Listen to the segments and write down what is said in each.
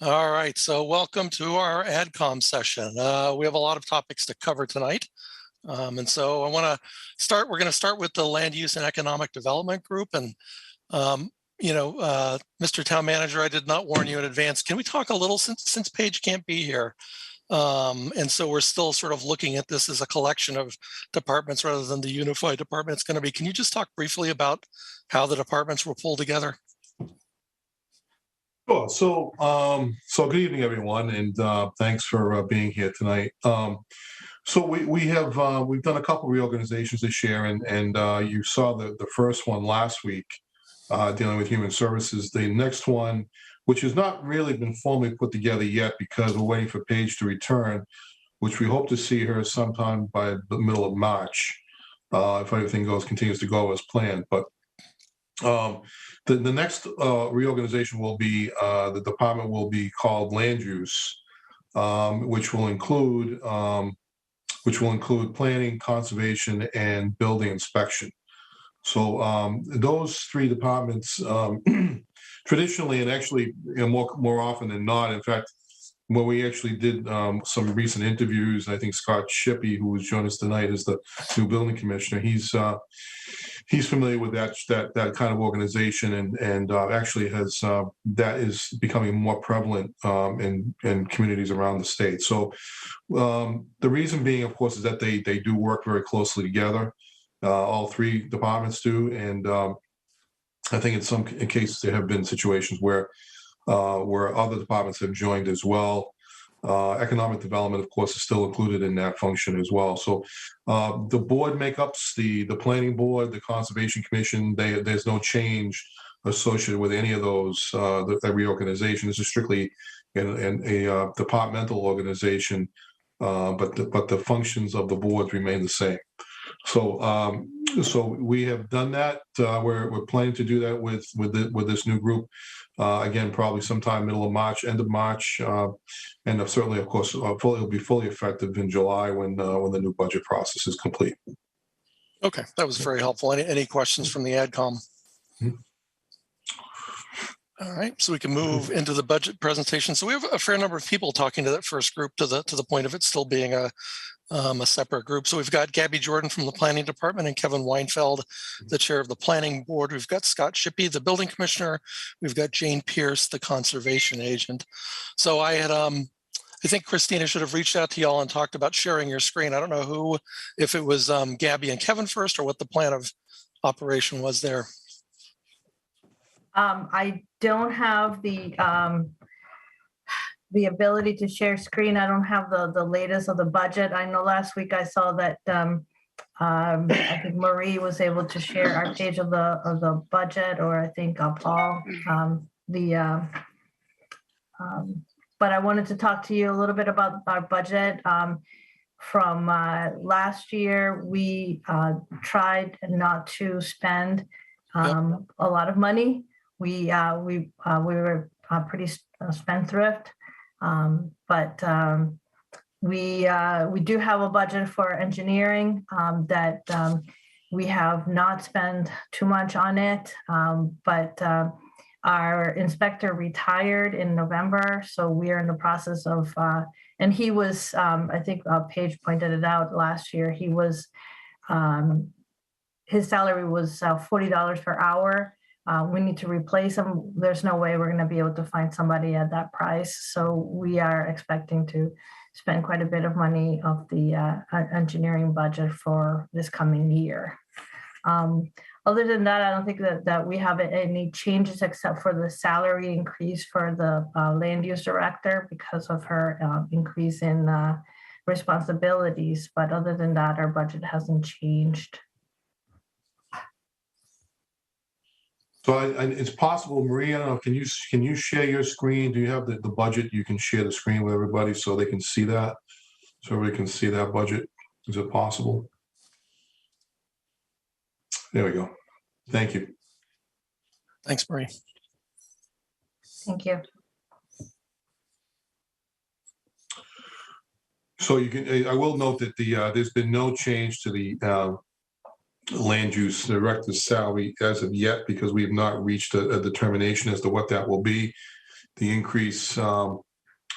All right, so welcome to our AdCom session. We have a lot of topics to cover tonight. And so I want to start, we're going to start with the Land Use and Economic Development Group. And, Mr. Town Manager, I did not warn you in advance. Can we talk a little since Paige can't be here? And so we're still sort of looking at this as a collection of departments rather than the unified department it's going to be. Can you just talk briefly about how the departments were pulled together? Sure. So good evening, everyone, and thanks for being here tonight. So we've done a couple reorganizations this year, and you saw the first one last week dealing with human services. The next one, which has not really been formally put together yet because we're waiting for Paige to return, which we hope to see her sometime by the middle of March, if everything continues to go as planned. But the next reorganization will be the department will be called Land Use, which will include planning, conservation, and building inspection. So those three departments traditionally, and actually more often than not, in fact, when we actually did some recent interviews, I think Scott Shippey, who was joining us tonight as the new building commissioner, he's familiar with that kind of organization, and actually has that is becoming more prevalent in communities around the state. So the reason being, of course, is that they do work very closely together. All three departments do, and I think in some cases there have been situations where other departments have joined as well. Economic development, of course, is still included in that function as well. So the board makeups, the planning board, the conservation commission, there's no change associated with any of those, the reorganization. This is strictly a departmental organization, but the functions of the boards remain the same. So we have done that. We're planning to do that with this new group. Again, probably sometime middle of March, end of March, and certainly, of course, it'll be fully effective in July when the new budget process is complete. Okay, that was very helpful. Any questions from the AdCom? Mm-hmm. All right, so we can move into the budget presentation. So we have a fair number of people talking to that first group to the point of it still being a separate group. So we've got Gabby Jordan from the Planning Department and Kevin Weinfeld, the chair of the Planning Board. We've got Scott Shippey, the Building Commissioner. We've got Jane Pierce, the Conservation Agent. So I think Christina should have reached out to y'all and talked about sharing your screen. I don't know if it was Gabby and Kevin first or what the plan of operation was there. I don't have the ability to share screen. I don't have the latest of the budget. I know last week I saw that I think Marie was able to share our page of the budget, or I think Paul. But I wanted to talk to you a little bit about our budget. From last year, we tried not to spend a lot of money. We were pretty spendthrift. But we do have a budget for engineering that we have not spent too much on it, but our inspector retired in November, so we are in the process of, and he was, I think Paige pointed it out last year, he was, his salary was $40 per hour. We need to replace them. There's no way we're going to be able to find somebody at that price. So we are expecting to spend quite a bit of money of the engineering budget for this coming year. Other than that, I don't think that we have any changes except for the salary increase for the land use director because of her increase in responsibilities. But other than that, our budget hasn't changed. So it's possible, Maria, I don't know, can you share your screen? Do you have the budget? You can share the screen with everybody so they can see that? So everybody can see that budget? Is it possible? There we go. Thank you. Thanks, Marie. Thank you. So I will note that there's been no change to the land use director's salary as of yet because we have not reached a determination as to what that will be. increase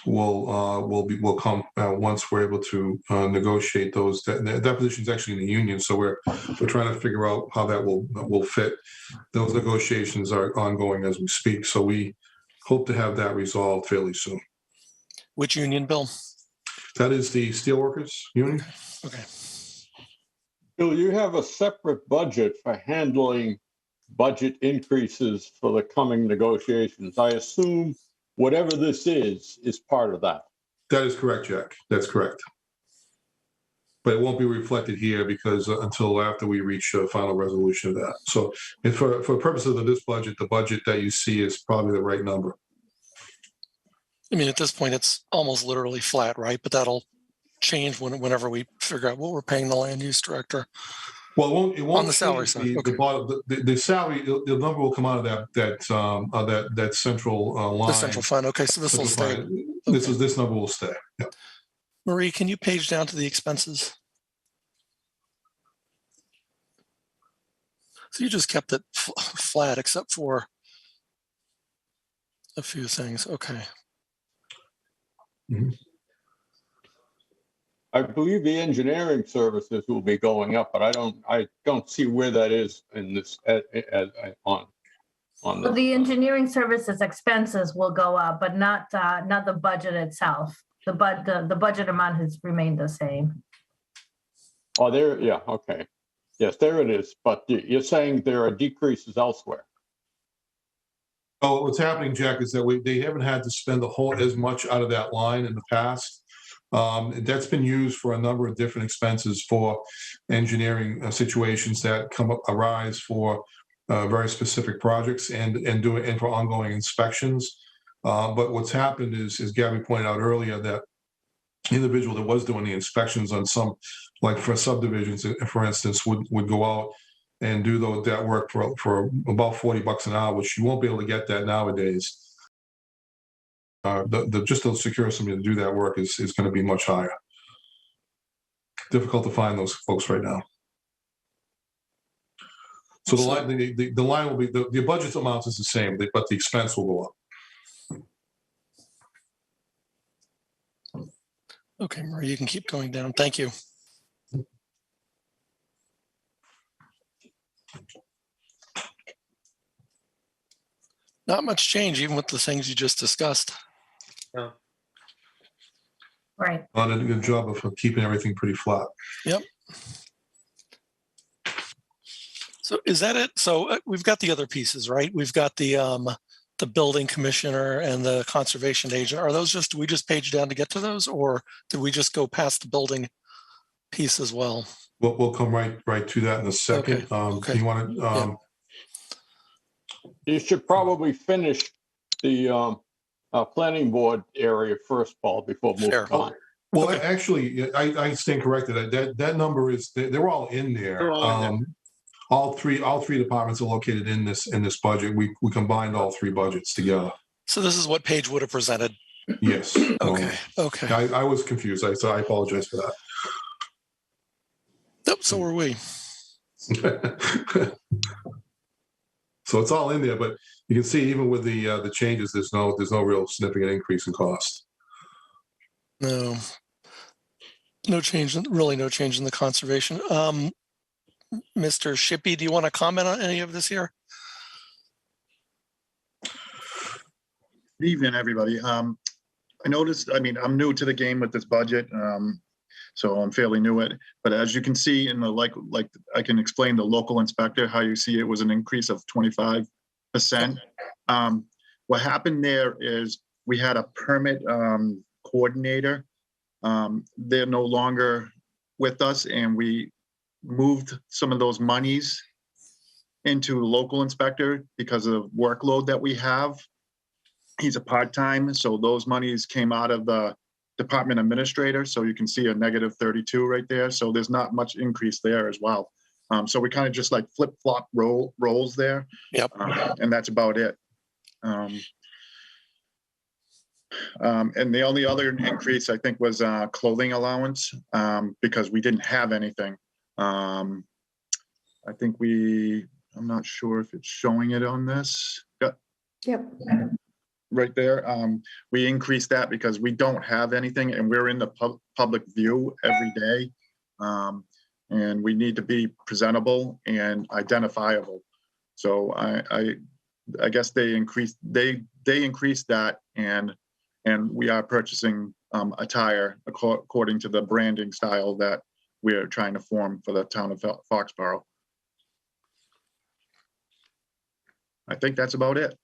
will come once we're able to negotiate those. That position is actually in the union, so we're trying to figure out how that will fit. Those negotiations are ongoing as we speak, so we hope to have that resolved fairly soon. Which union, Bill? That is the Steelworkers Union. Okay. Bill, you have a separate budget for handling budget increases for the coming negotiations. I assume whatever this is part of that. That is correct, Jack. That's correct. But it won't be reflected here because until after we reach a final resolution of that. So for purposes of this budget, the budget that you see is probably the right number. I mean, at this point, it's almost literally flat, right? But that'll change whenever we figure out what we're paying the land use director. Well, it won't On the salary change side, okay. the salary. The number will come out of that central line. The central fund. Okay, so this will stay. Okay. This number will stay. Yeah. Marie, can you page down to the expenses? So you just kept it flat except for a few things. Okay. Mm-hmm. I believe the engineering services will be going up, but I don't see where that is in this on So this. the engineering services expenses will go up, but not the budget itself. The budget amount has remained the same. Oh, there, yeah, okay. Yes, there it is. But you're saying there are decreases elsewhere. Oh, what's happening, Jack, is that they haven't had to spend as much out of that line in the past. That's been used for a number of different expenses for engineering situations that arise for very specific projects and for ongoing inspections. But what's happened is, as Gabby pointed out earlier, that individual that was doing the inspections on some, like for subdivisions, for instance, would go out and do that work for about $40 an hour, which you won't be able to get that nowadays. Just to secure somebody to do that work is going to be much higher. Difficult to find those folks right now. So the line will be the budget amount is the same, but the expense will go up. Okay, Marie, you can keep going down. Thank you. Not much change, even with the things you just discussed. Right. Done a good job of keeping everything pretty flat. Yep. So is that it? So we've got the other pieces, right? We've got the building commissioner and the conservation agent. Are those do we just page down to get to those, or did we just go past the building piece as well? We'll come right to that in a second. Okay. Do you want to? You should probably finish the planning board area first, Paul, before moving on. Well, actually, I stand corrected. That number is they're all in there. All three departments are located in this budget. We combined all three budgets together. So this is what Paige would have presented. Yes. Okay. Okay. I was confused. So I apologize for that. Yep. So were we. So it's all in there, but you can see even with the changes, there's no real significant increase in cost. No change. Really, no change in the conservation. Mr. Shippey, do you want to comment on any of this here? Good evening, everybody. I noticed, I'm new to the game with this budget, so I'm fairly new at it. But as you can see in the, like I can explain the local inspector, how you see it was an increase of 25%. What happened there is we had a permit coordinator. They're no longer with us, and we moved some of those monies into local inspector because of workload that we have. He's a part-time, so those monies came out of the department administrator. So you can see a negative 32 right there. So there's not much increase there as well. So we kind of just like flip-flop roles there. Yep. And that's about it. And the only other increase I think was clothing allowance because we didn't have anything. I think I'm not sure if it's showing it on this. Yep. right there. We increased that because we don't have anything and we're in the public view every day. And we need to be presentable and identifiable. So I guess they increased that, and we are purchasing attire according to the branding style that we're trying to form for the town of Foxborough. I think that's about it.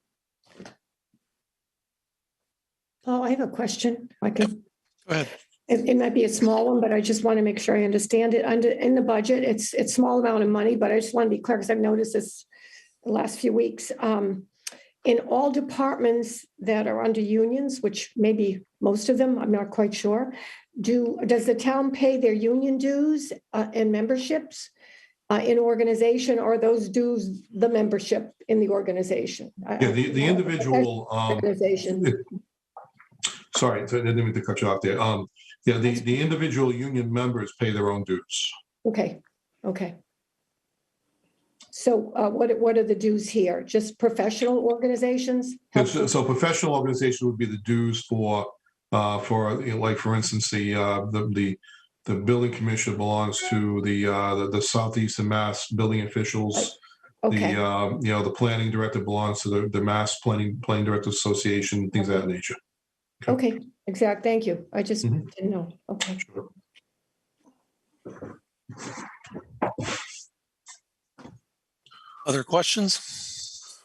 Oh, I have a question. I can. Go ahead. It might be a small one, but I just want to make sure I understand it. In the budget, it's small amount of money, but I just want to be clear because I've noticed this the last few weeks. In all departments that are under unions, which maybe most of them, I'm not quite sure, does the town pay their union dues and memberships in organization, or are those dues the membership in the organization? Yeah, the individual. Organization. Sorry, I didn't mean to cut you off there. Yeah, the individual union members pay their own dues. Okay. So what are the dues here? Just professional organizations? So professional organization would be the dues for like, for instance, the building commission belongs to the Southeastern Mass building officials. Okay. The planning director belongs to the Mass Planning Directors Association, things of that nature. Okay, exact. Thank you. I just Mhm. didn't know. Okay. Sure. Other questions?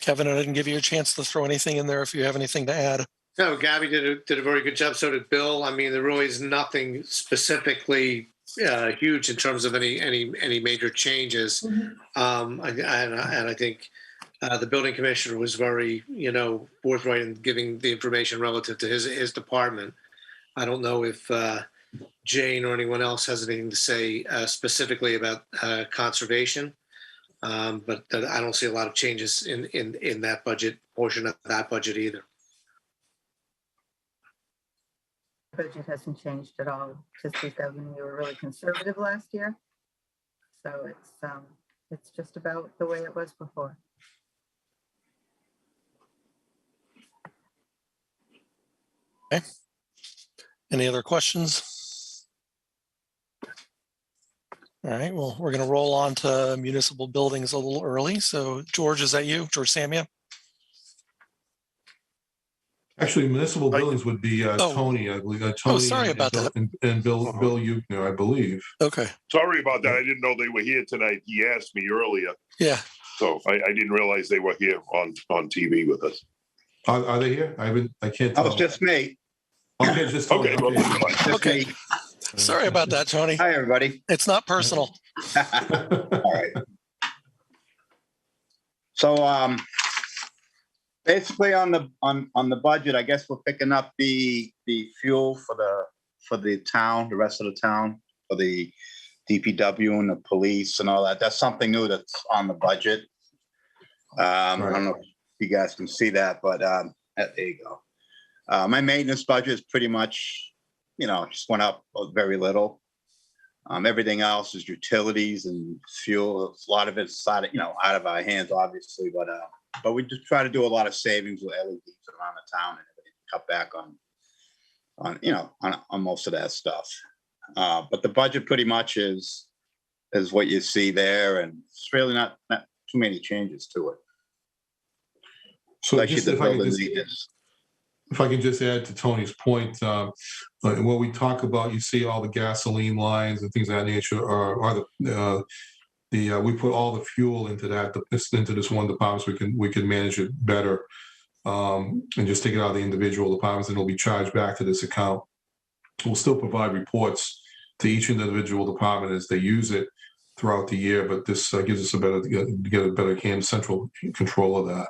Kevin, I didn't give you a chance to throw anything in there if you have anything to add. No, Gabby did a very good job. So did Bill. I mean, there really is nothing specifically huge in terms of any major changes. Mhm. And I think the building commissioner was very, forthright in giving the information relative to his department. I don't know if Jane or anyone else has anything to say specifically about conservation, but I don't see a lot of changes in that budget portion of that budget either. Budget hasn't changed at all, just because we were really conservative last year. So it's just about the way it was before. Okay. Any other questions? All right, well, we're going to roll on to municipal buildings a little early. So George, is that you? George Samia? Actually, municipal buildings would be Tony, I believe. Tony sorry about that. And Bill Euchner, I believe. Okay. Sorry about that. I didn't know they were here tonight. He asked me earlier, Yeah. so I didn't realize they were here on TV with us. Are they here? I can't That tell. was just me. Okay, just Tony. Okay, well, Okay. that's fine. Just Okay. me. Sorry about that, Tony. Hi, everybody. It's not personal. All right. So, basically on the budget, I guess we're picking up the fuel for the town, the rest of the town, for the DPW and the police and all that. That's something new that's on the budget. I don't know if you guys can see that, but there you go. My maintenance budget is pretty much, just went up very little. Everything else is utilities and fuel. A lot of it's out of our hands, obviously, but we just try to do a lot of savings with LEDs around the town and everything, cut back on most of that stuff. But the budget pretty much is what you see there, and it's really not too many changes to it. So Especially just the if I could building just, maintenance. if I can just add to Tony's point, when we talk about, you see all the gasoline lines and things of that nature, we put all the fuel into this one department so we can manage it better, and just take it out of the individual departments, and it'll be charged back to this account. We'll still provide reports to each individual department as they use it throughout the year, but this gives us a better central control of that.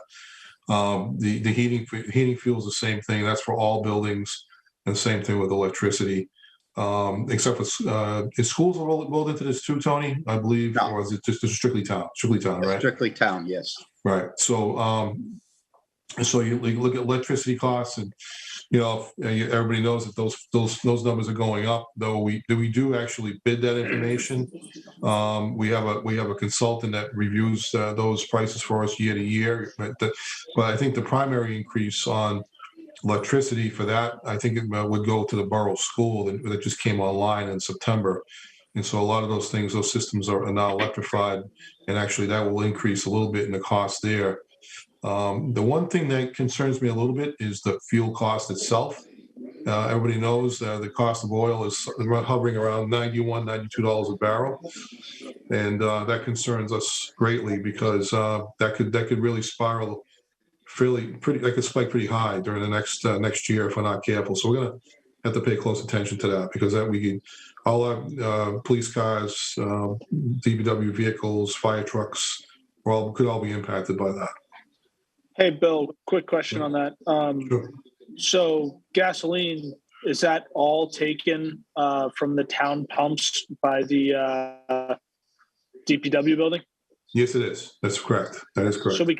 The heating fuel is the same thing. That's for all buildings, and the same thing with electricity. Except for is schools rolled into this too, Tony? I believe, No. Or is it just strictly town? Strictly town, right? Strictly town, yes. Right. So And so you look at electricity costs, and everybody knows that those numbers are going up. Though we do actually bid that information. We have a consultant that reviews those prices for us year to year. But I think the primary increase on electricity for that, I think it would go to the borough school that just came online in September. And so a lot of those systems are now electrified, and actually that will increase a little bit in the cost there. The one thing that concerns me a little bit is the fuel cost itself. Everybody knows the cost of oil is hovering around $91, $92 a barrel. And that concerns us greatly because that could really spiral that could spike pretty high during the next year if we're not careful. So we're going to have to pay close attention to that, because all our police cars, DPW vehicles, fire trucks, could all be impacted by that. Hey, Bill, quick question on that. Sure. So gasoline, is that all taken from the town pumps by the DPW building? Yes, it is. That's correct. That is correct. So we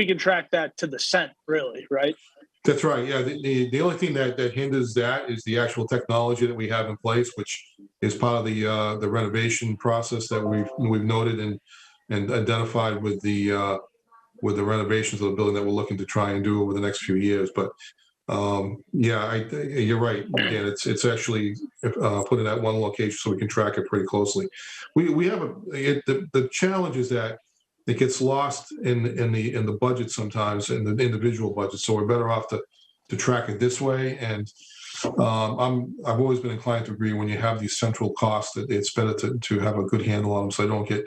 can track that to the cent, really, right? That's right. Yeah. The only thing that hinders that is the actual technology that we have in place, which is part of the renovation process that we've noted and identified with the renovations of the building that we're looking to try and do over the next few years. But you're right, Dan. It's actually put in that one location so we can track it pretty closely. We have the challenge is that it gets lost in the budget sometimes, in the individual budget. So we're better off to track it this way. And I've always been inclined to agree when you have these central costs that it's better to have a good handle on them so they don't get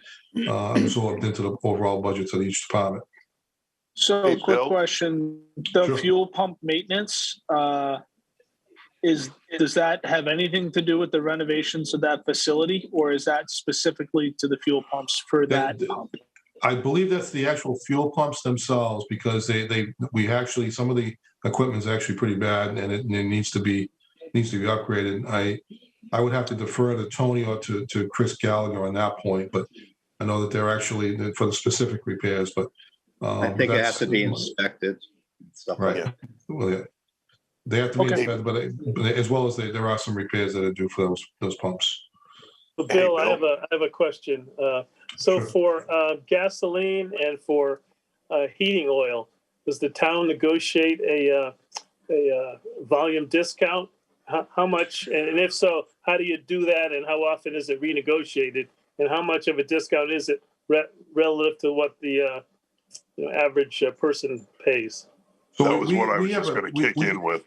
absorbed into the overall budgets of each department. So, Hey, quick Bill? question: the Sure. fuel pump maintenance does that have anything to do with the renovations of that facility, or is that specifically to the fuel pumps for that pump? I believe that's the actual fuel pumps themselves, because we actually, some of the equipment is actually pretty bad, and it needs to be upgraded. I would have to defer to Tony or to Chris Gallagher on that point, but I know that they're actually for the specific repairs. But I think it has to be inspected. Stuff like right. that. Well, yeah. They have to be Okay. inspected, but as well as there are some repairs that are due for those pumps. Well, Hey, Bill, Bill. I have a question. So Sure. for gasoline and for heating oil, does the town negotiate a volume discount? How much, and if so, how do you do that, and how often is it renegotiated? And how much of a discount is it relative to what the average person pays? So That was what I was just going to kick in with.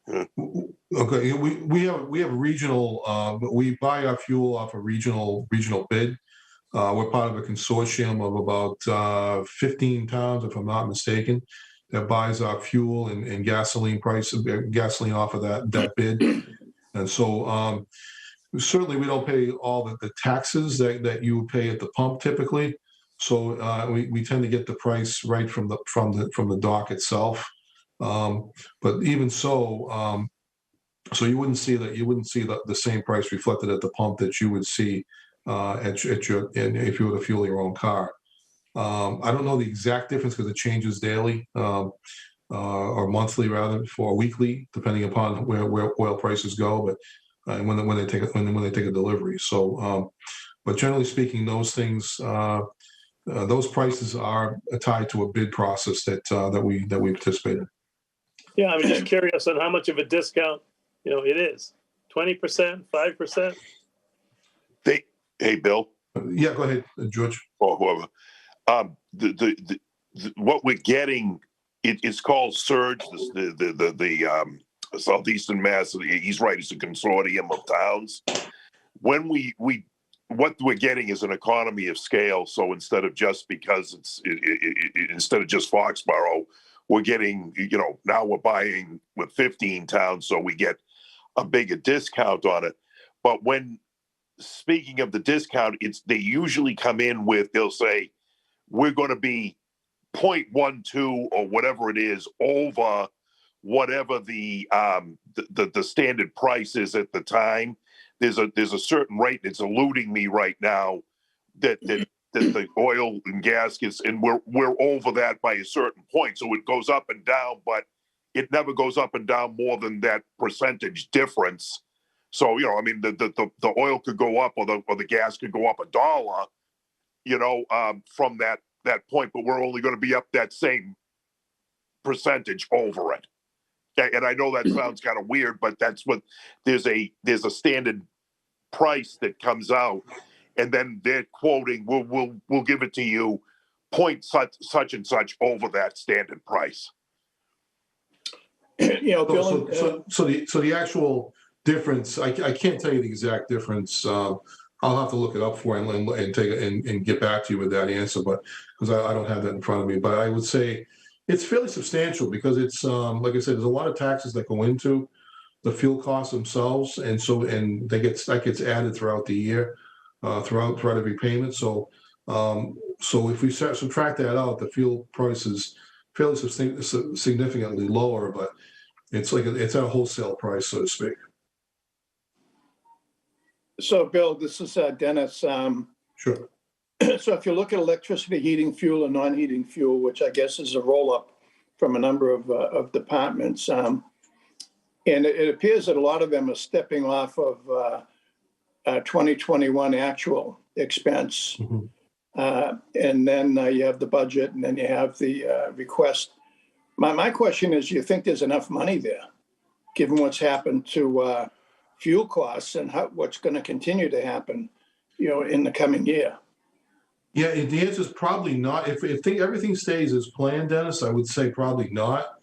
Okay, we have a regional. We buy our fuel off a regional bid. We're part of a consortium of about 15 towns, if I'm not mistaken, that buys our fuel and gasoline off of that bid. And so certainly we don't pay all the taxes that you would pay at the pump typically. So we tend to get the price right from the dock itself. But even so, so you wouldn't see the same price reflected at the pump that you would see if you were to fuel your own car. I don't know the exact difference because it changes daily or monthly rather, or weekly, depending upon where oil prices go. But when they take a delivery. So, but generally speaking, those things. Those prices are tied to a bid process that we participate in. Yeah, I was just curious on how much of a discount, it is. 20%, 5%? Hey, Bill, Yeah, go ahead, George. or whoever. What we're getting, it's called Surge, the Southeastern Mass. He's right. It's a consortium of towns. When what we're getting is an economy of scale. So instead of just instead of just Foxborough, we're getting, now we're buying with 15 towns, so we get a bigger discount on it. But speaking of the discount, they usually come in with, they'll say, we're going to be 0.12 or whatever it is over whatever the standard price is at the time. There's a certain rate, and it's eluding me right now, that the oil and gas gets, and we're over that by a certain point. So it goes up and down, but it never goes up and down more than that percentage difference. So, I mean, the oil could go up or the gas could go up $1, from that point, but we're only going to be up that same percentage over it. And I know that sounds kind of weird, but that's what there's a standard price that comes out, and then they're quoting, we'll give it to you point such and such over that standard price. Bill, So the actual difference, I can't tell you the exact difference. I'll have to look it up for you and get back to you with that answer, but because I don't have that in front of me. But I would say it's fairly substantial because like I said, there's a lot of taxes that go into the fuel costs themselves, and that gets added throughout the year, throughout every payment. So if we subtract that out, the fuel price is fairly significantly lower, but it's at a wholesale price, so to speak. So, Bill, this is Dennis. Sure. So if you look at electricity, heating fuel, and non-heating fuel, which I guess is a roll-up from a number of departments, and it appears that a lot of them are stepping off of 2021 actual expense. Mm-hmm. And then you have the budget, and then you have the request. My question is, do you think there's enough money there, given what's happened to fuel costs and what's going to continue to happen, in the coming year? Yeah, the answer is probably not. If everything stays as planned, Dennis, I would say probably not.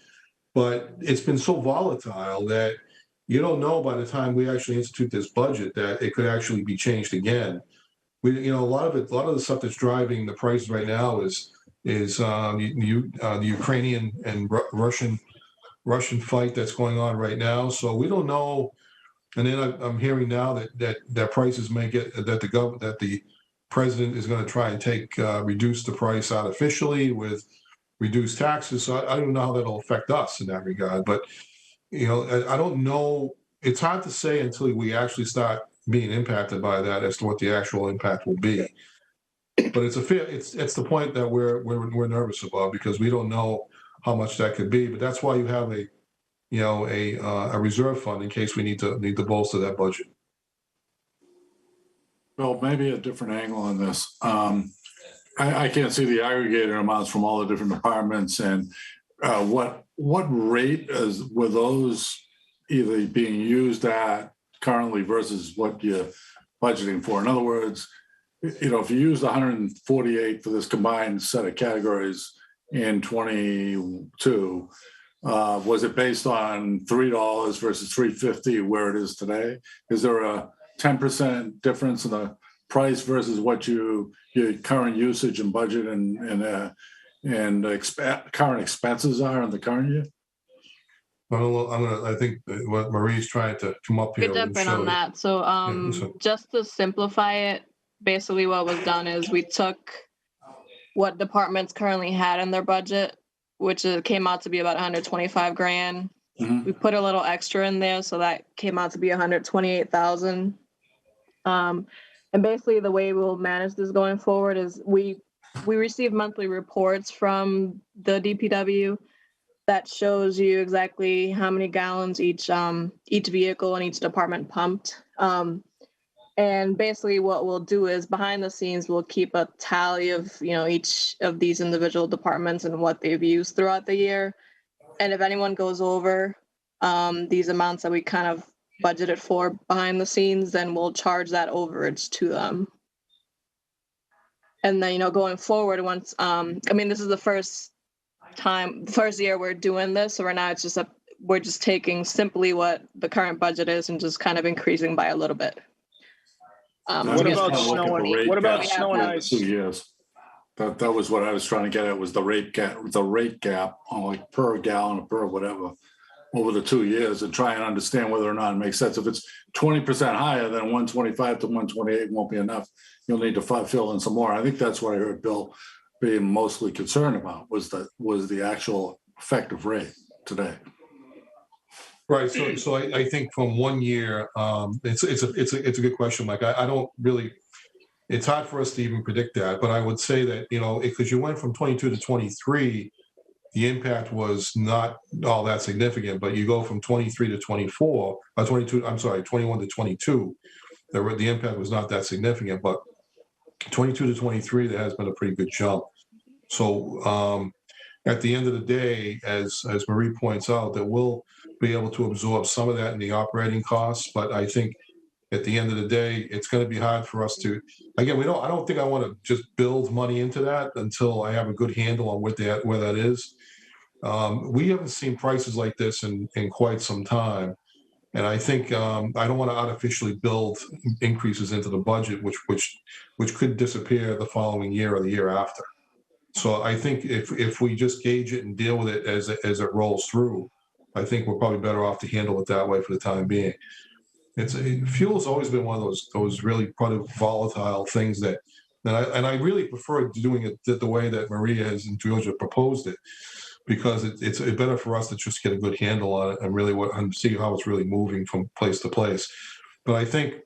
But it's been so volatile that you don't know by the time we actually institute this budget that it could actually be changed again. A lot of the stuff that's driving the prices right now is the Ukrainian and Russian fight that's going on right now. So we don't know. And then I'm hearing now that prices may get that the president is going to try and reduce the price artificially with reduced taxes. So I don't know how that'll affect us in that regard. But I don't know. It's hard to say until we actually start being impacted by that as to what the actual impact will be. But it's the point that we're nervous about because we don't know how much that could be. But that's why you have a reserve fund in case we need to bolster that budget. Well, maybe a different angle on this. I can't see the aggregated amounts from all the different departments and what rate were those either being used at currently versus what you're budgeting for. In other words, if you used 148 for this combined set of categories in 22, was it based on $3 versus $3.50 where it is today? Is there a 10% difference in the price versus what your current usage and budget and current expenses are in the current year? Well, I think what Marie's trying to come up here. Could jump in on that. So just to simplify it, basically what was done is we took what departments currently had in their budget, which came out to be about 125 grand. Mm-hmm. We put a little extra in there, so that came out to be 128,000. And basically the way we'll manage this going forward is we receive monthly reports from the DPW that shows you exactly how many gallons each vehicle and each department pumped. And basically what we'll do is behind the scenes, we'll keep a tally of, each of these individual departments and what they've used throughout the year. And if anyone goes over these amounts that we kind of budgeted for behind the scenes, then we'll charge that overage to them. And then, going forward, once, this is the first year we're doing this. So right now we're just taking simply what the current budget is and just kind of increasing by a little bit. What about snow and ice? 2 years. That was what I was trying to get at, was the rate gap on like per gallon or per whatever over the 2 years, and try and understand whether or not it makes sense. If it's 20% higher, then 125 to 128 won't be enough. You'll need to fill in some more. I think that's what I heard Bill being mostly concerned about was the actual effective rate today. Right. So I think from 1 year, it's a good question, Mike. I don't really, it's hard for us to even predict that. But I would say that, because you went from 22 to 23, the impact was not all that significant, but you go from 23 to 24, 21 to 22, the impact was not that significant, but 22 to 23, there has been a pretty good jump. So at the end of the day, as Marie points out, that we'll be able to absorb some of that in the operating costs, but I think at the end of the day, it's going to be hard for us to, again, I don't think I want to just build money into that until I have a good handle on where that is. We haven't seen prices like this in quite some time. And I think I don't want to artificially build increases into the budget, which could disappear the following year or the year after. So I think if we just gauge it and deal with it as it rolls through, I think we're probably better off to handle it that way for the time being. Fuel's always been one of those really probably volatile things that I really prefer doing it the way that Maria has and Georgia proposed it, because it's better for us to just get a good handle on it and really and see how it's really moving from place to place. But I think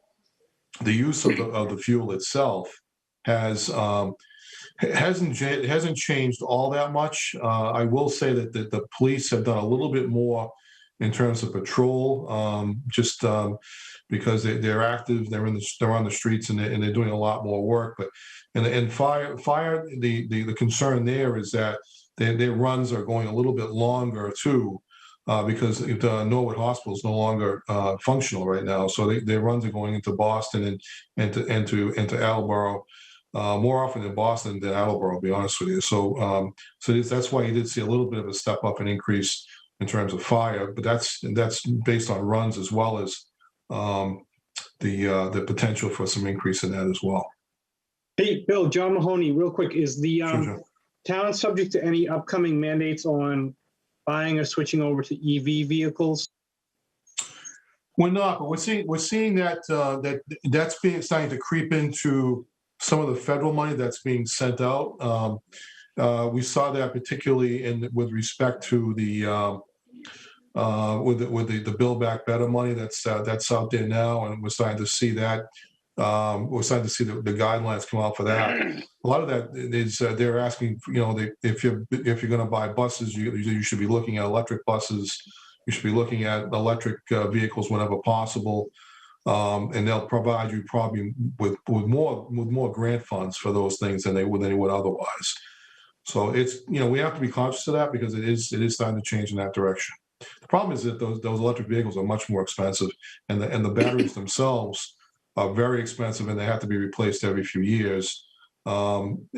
the use of the fuel itself hasn't changed all that much. I will say that the police have done a little bit more in terms of patrol, because they're active, they're on the streets, and they're doing a lot more work. But and fire, the concern there is that their runs are going a little bit longer too, because Norwood Hospital is no longer functional right now. So their runs are going into Boston and into Attleboro. More often in Boston than Attleboro, to be honest with you. So that's why you did see a little bit of a step up and increase in terms of fire, but that's based on runs as well as the potential for some increase in that as well. Hey, Bill, John Mahoney, real quick, is the Sure. town subject to any upcoming mandates on buying or switching over to EV vehicles? We're not, but we're seeing that that's starting to creep into some of the federal money that's being sent out. We saw that particularly with respect to the Build Back Better money that's out there now, and we're starting to see that. We're starting to see the guidelines come out for that. A lot of that is they're asking, if you're going to buy buses, you should be looking at electric buses. You should be looking at electric vehicles whenever possible. And they'll provide you probably with more grant funds for those things than they would otherwise. So it's, we have to be conscious of that, because it is starting to change in that direction. The problem is that those electric vehicles are much more expensive, and the batteries themselves are very expensive, and they have to be replaced every few years. And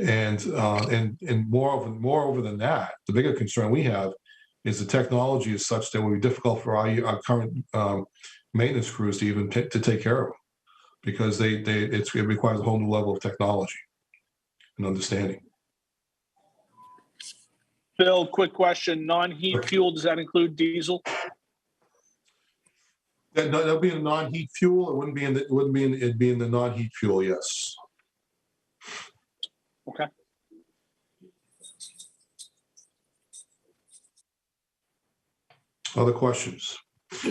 moreover than that, the bigger concern we have is the technology is such that it would be difficult for our current maintenance crews to even to take care of them, because it requires a whole new level of technology and understanding. Bill, quick question, non-heat fuel, does that include diesel? That'll be in non-heat fuel. It'd be in the non-heat fuel, yes. Okay. Other questions?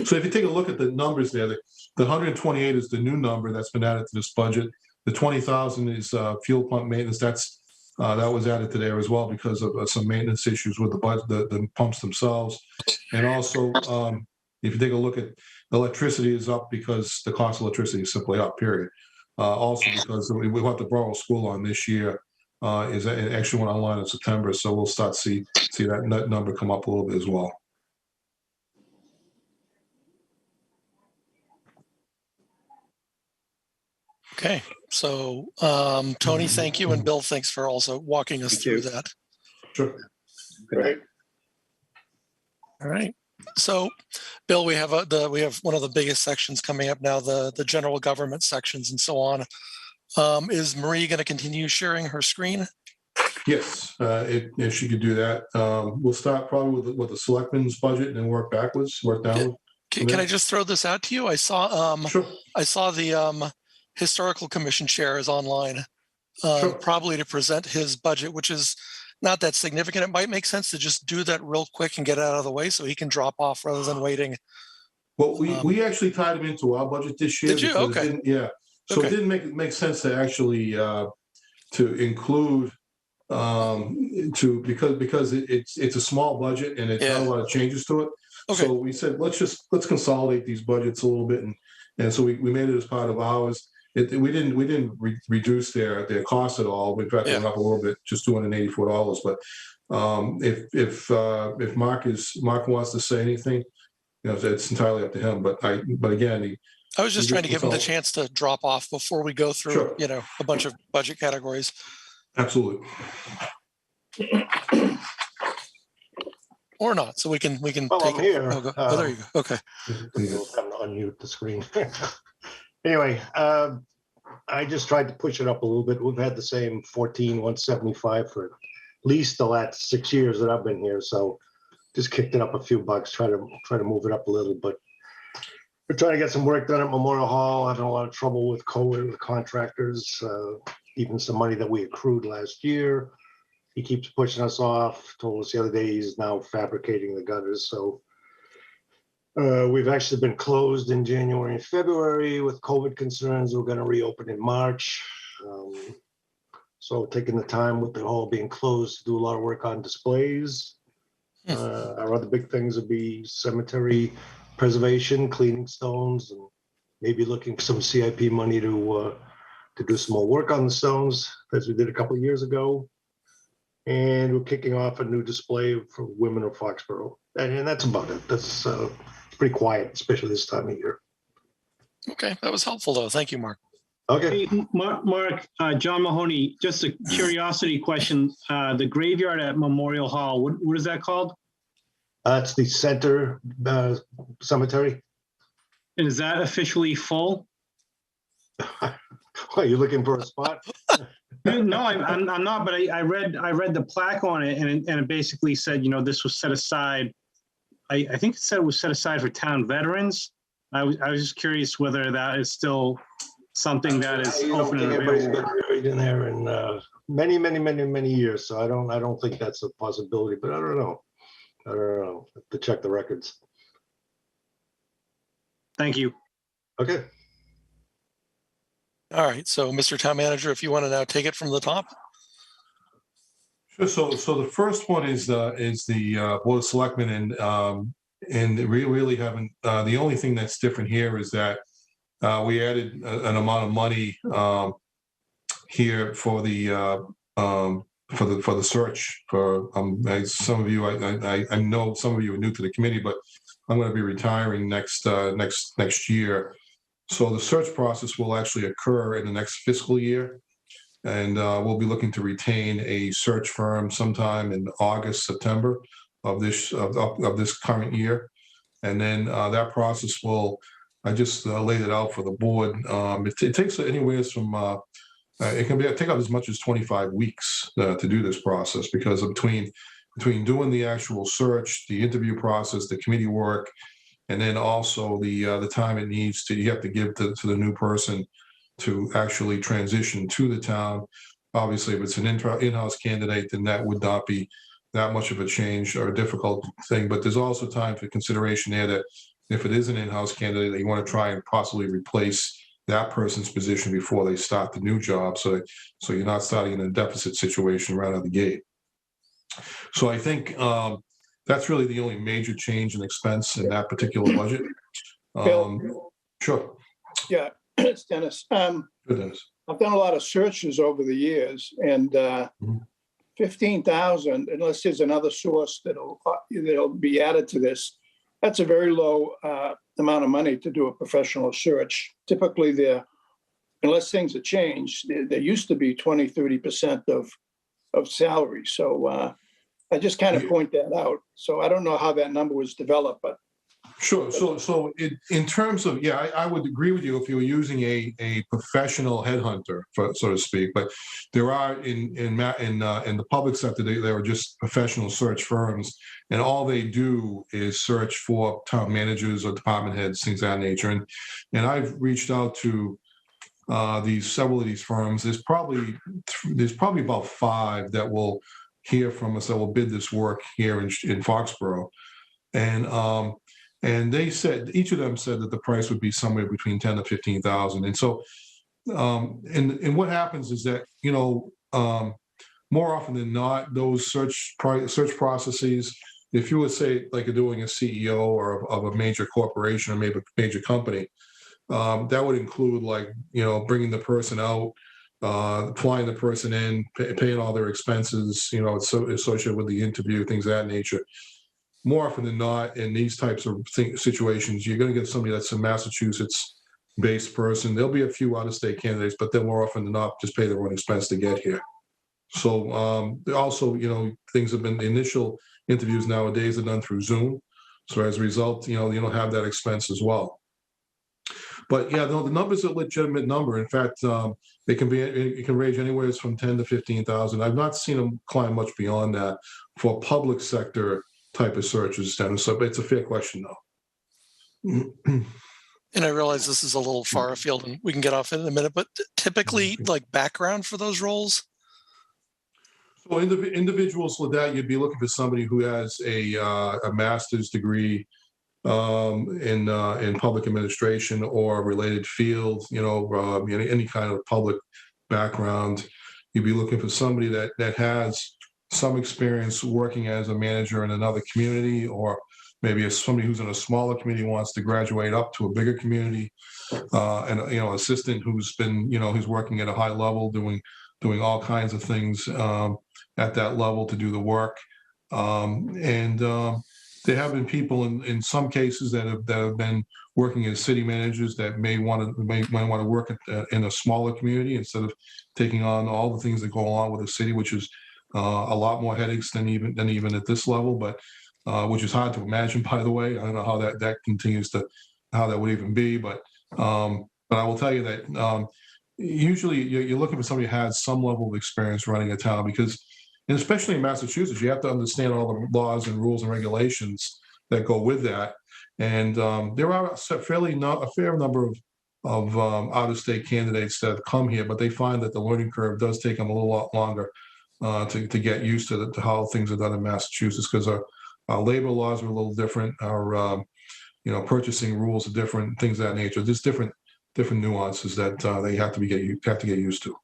So if you take a look at the numbers there, the 128 is the new number that's been added to this budget. The 20,000 is fuel pump maintenance. That was added to there as well because of some maintenance issues with the pumps themselves. And also, if you take a look at electricity is up because the cost of electricity is simply up, period. Also because we want the Borough School on this year. It actually went online in September, so we'll start to see that number come up a little bit as well. Okay, so Tony, thank you, and Bill, thanks for also walking us through that. Sure. Great. All right. So, Bill, we have one of the biggest sections coming up now, the general government sections and so on. Is Marie going to continue sharing her screen? Yes, if she could do that. We'll start probably with the selectmen's budget and then work down. Can I just throw this out to you? I saw Sure. I saw the Historical Commission chair is online, Sure. probably to present his budget, which is not that significant. It might make sense to just do that real quick and get it out of the way so he can drop off rather than waiting. Well, we actually tied him into our budget this year. Did you? Okay. Yeah. So it Okay. didn't make sense to actually to include because it's a small budget and it's not a lot of changes to it. Okay. So we said let's consolidate these budgets a little bit, and so we made it as part of ours. We didn't reduce their cost at all. In fact, they went up a little bit, just $284. But if Mark wants to say anything, it's entirely up to him. But again, I was just trying to give him the chance to drop off before we go through, a bunch of budget categories. Absolutely. Or not, so we can Well, take I'm it. here. Oh, there you go. Okay. I'm going to unmute the screen. Anyway, I just tried to push it up a little bit. We've had the same 14175 for at least the last 6 years that I've been here. So just kicked it up a few bucks, try to move it up a little. But we're trying to get some work done at Memorial Hall. Having a lot of trouble with COVID with contractors, even some money that we accrued last year. He keeps pushing us off. Told us the other day he's now fabricating the gutters. So we've actually been closed in January and February with COVID concerns. We're going to reopen in March. So taking the time with the hall being closed to do a lot of work on displays. Our other big things would be cemetery preservation, cleaning stones, and maybe looking for some CIP money to do some more work on the stones, as we did a couple of years ago. And we're kicking off a new display for women of Foxborough. And that's about it. That's pretty quiet, especially this time of year. Okay, that was helpful though. Thank you, Mark. Okay. Hey, Mark, John Mahoney, just a curiosity question. The graveyard at Memorial Hall, what is that called? It's the center cemetery. And is that officially full? Are you looking for a spot? No, I'm not. But I read the plaque on it, and it basically said, this was set aside. I think it said it was set aside for town veterans. I was just curious whether that is still something that is open and everybody's been available. buried in there in many years. So I don't think that's a possibility. But I don't know. I have to check the records. Thank you. Okay. All right. So, Mr. Town Manager, if you want to now take it from the top. Sure. So the first one is the Board of Selectmen, and we really haven't. The only thing that's different here is that we added an amount of money here for the search for some of you. I know some of you are new to the committee, but I'm going to be retiring next year. So the search process will actually occur in the next fiscal year, and we'll be looking to retain a search firm sometime in August, September of this current year, and then that process will. I just laid it out for the board. It takes anywhere from it can take up as much as 25 weeks to do this process, because between doing the actual search, the interview process, the committee work, and then also the time it needs you have to give to the new person to actually transition to the town. Obviously, if it's an in-house candidate, then that would not be that much of a change or a difficult thing. But there's also time for consideration there that if it is an in-house candidate, that you want to try and possibly replace that person's position before they start the new job, so you're not starting in a deficit situation right out of the gate. So I think that's really the only major change in expense in that particular budget. Bill? Sure. Yeah, it's Dennis. Good, Dennis. I've done a lot of searches over the years, and 15,000, unless there's another source that'll be added to this, that's a very low amount of money to do a professional search. Typically, unless things have changed, there used to be 20-30% of salary. So I just kind of point that out. So I don't know how that number was developed, but. Sure. So in terms of, I would agree with you if you were using a professional headhunter, so to speak. But there are in the public sector, there are just professional search firms, and all they do is search for town managers or department heads, things of that nature. And I've reached out to several of these firms. There's probably about 5 that will hear from us, that will bid this work here in Foxborough, and they said, each of them said that the price would be somewhere between 10 to 15,000. And so And what happens is that, more often than not, those search processes, if you would say like you're doing a CEO or of a major corporation or maybe a major company, that would include like, bringing the person out, flying the person in, paying all their expenses, associated with the interview, things of that nature. More often than not, in these types of situations, you're going to get somebody that's a Massachusetts-based person. There'll be a few out-of-state candidates, but they'll more often than not just pay their own expense to get here. So also, things have been, the initial interviews nowadays are done through Zoom. So as a result, you don't have that expense as well. But yeah, the number's a legitimate number. In fact, it can range anywhere from 10 to 15,000. I've not seen them climb much beyond that for public sector type of searches, Dennis. So it's a fair question, though. And I realize this is a little far afield, and we can get off in a minute. But typically, like background for those roles. So individuals with that, you'd be looking for somebody who has a master's degree in public administration or related field, any kind of public background. You'd be looking for somebody that has some experience working as a manager in another community, or maybe as somebody who's in a smaller community wants to graduate up to a bigger community, and assistant who's been, who's working at a high level doing all kinds of things at that level to do the work. There have been people in some cases that have been working as city managers that might want to work in a smaller community instead of taking on all the things that go along with a city, which is a lot more headaches than even at this level, but which is hard to imagine, by the way. I don't know how that continues to, how that would even be, but I will tell you that usually you're looking for somebody who has some level of experience running a town, because, and especially in Massachusetts, you have to understand all the laws and rules and regulations that go with that. And there are a fair number of out-of-state candidates that have come here, but they find that the learning curve does take them a little lot longer to get used to how things are done in Massachusetts, because our labor laws are a little different. Our purchasing rules are different, things of that nature. There's different nuances that they have to get used to.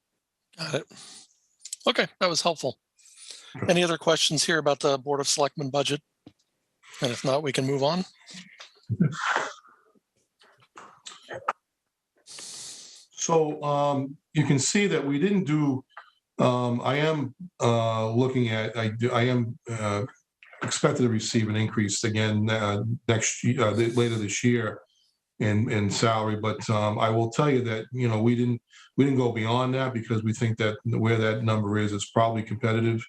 Got it. Okay, that was helpful. Any other questions here about the Board of Selectmen budget? And if not, we can move on. So you can see that we didn't do. I am looking at. I am expected to receive an increase again next year, later this year, in salary. But I will tell you that we didn't go beyond that, because we think that where that number is probably competitive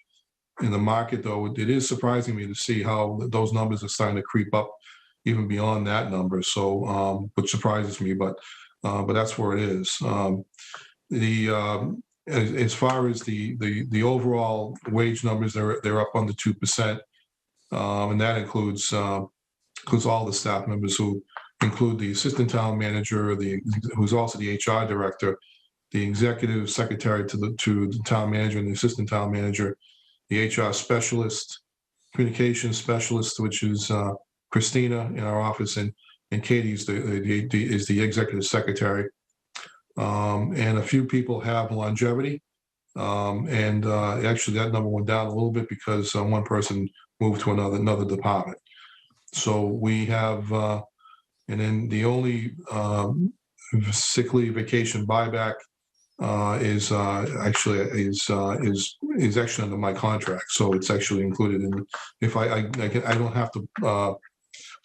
in the market. Though it is surprising me to see how those numbers are starting to creep up even beyond that number. So which surprises me, but that's where it is. As far as the overall wage numbers, they're up under 2%, and that includes all the staff members, who include the assistant town manager, who's also the HR director, the executive secretary to the town manager and the assistant town manager, the HR specialist, communications specialist, which is Christina in our office, and Katie's is the executive secretary. And a few people have longevity. And actually that number went down a little bit because one person moved to another department. So we have, and then the only sick leave vacation buyback is actually under my contract. So it's actually included in, if I don't have to,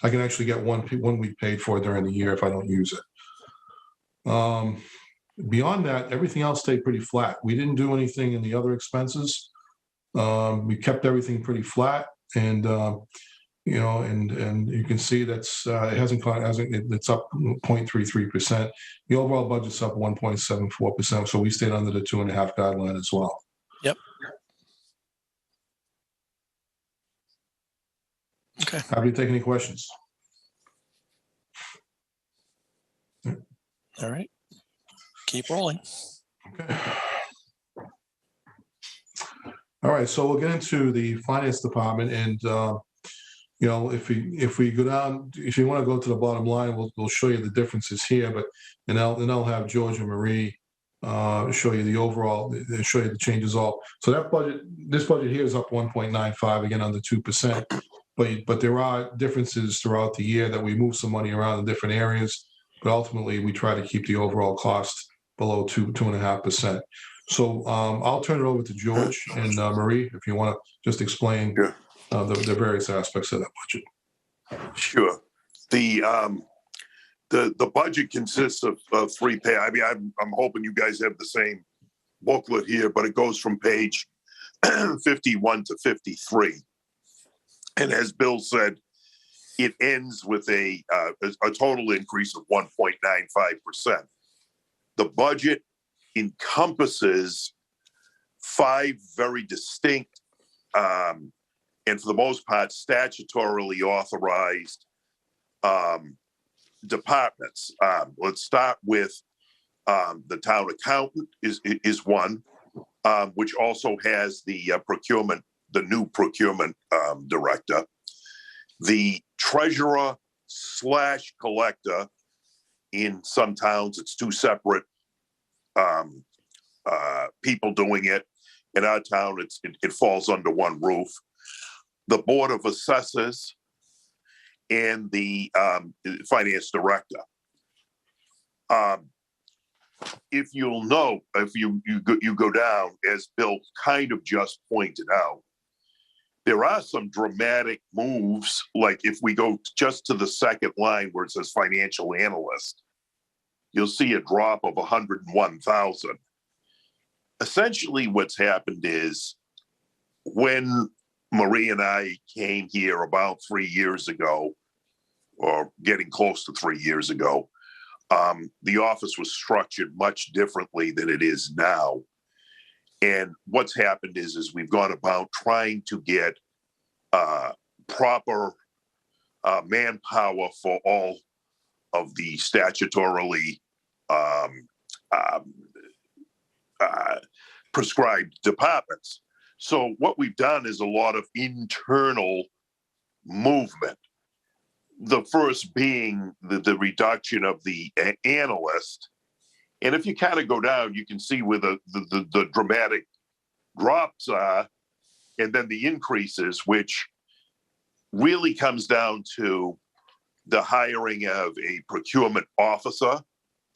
I can actually get 1 week paid for during the year if I don't use it. Beyond that, everything else stayed pretty flat. We didn't do anything in the other expenses. We kept everything pretty flat, and and you can see that's it's up 0.33%. The overall budget's up 1.74%. So we stayed under the 2.5 guideline as well. Yep. Okay. Happy to take any questions. All right. Keep rolling. Okay. All right, so we'll get into the finance department, and if we go down, if you want to go to the bottom line, we'll show you the differences here. But and I'll have George and Marie show you the overall, show you the changes all. So that budget, this budget here is up 1.95, again, under 2%. But there are differences throughout the year that we move some money around in different areas. But ultimately, we try to keep the overall cost below 2.5%. So I'll turn it over to George and Marie, if you want to just explain the various aspects of that budget. Sure. The budget consists of 3 pages. I mean, I'm hoping you guys have the same booklet here, but it goes from page 51 to 53. And as Bill said, it ends with a total increase of 1.95%. The budget encompasses 5 very distinct and for the most part statutorily authorized departments. Let's start with the town accountant is one, which also has the procurement, the new procurement director. The treasurer / collector, in some towns it's 2 separate people doing it. In our town, it falls under one roof. The board of assessors and the finance director. If you'll note, if you go down, as Bill kind of just pointed out, there are some dramatic moves. Like if we go just to the second line where it says financial analyst, you'll see a drop of 101,000. Essentially, what's happened is when Marie and I came here about 3 years ago, or getting close to 3 years ago, the office was structured much differently than it is now. And what's happened is we've gone about trying to get proper manpower for all of the statutorily prescribed departments. So what we've done is a lot of internal movement. The first being the reduction of the analyst. And if you kind of go down, you can see where the dramatic drops are, and then the increases, which really comes down to the hiring of a procurement officer.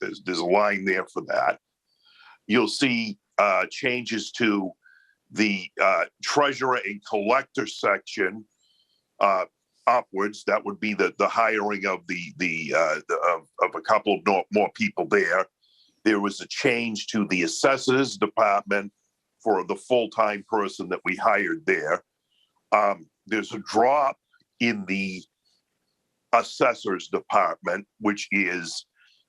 There's a line there for that. You'll see changes to the treasurer and collector section upwards. That would be the hiring of of a couple of more people there. There was a change to the assessors department for the full-time person that we hired there. There's a drop in the assessors department, which is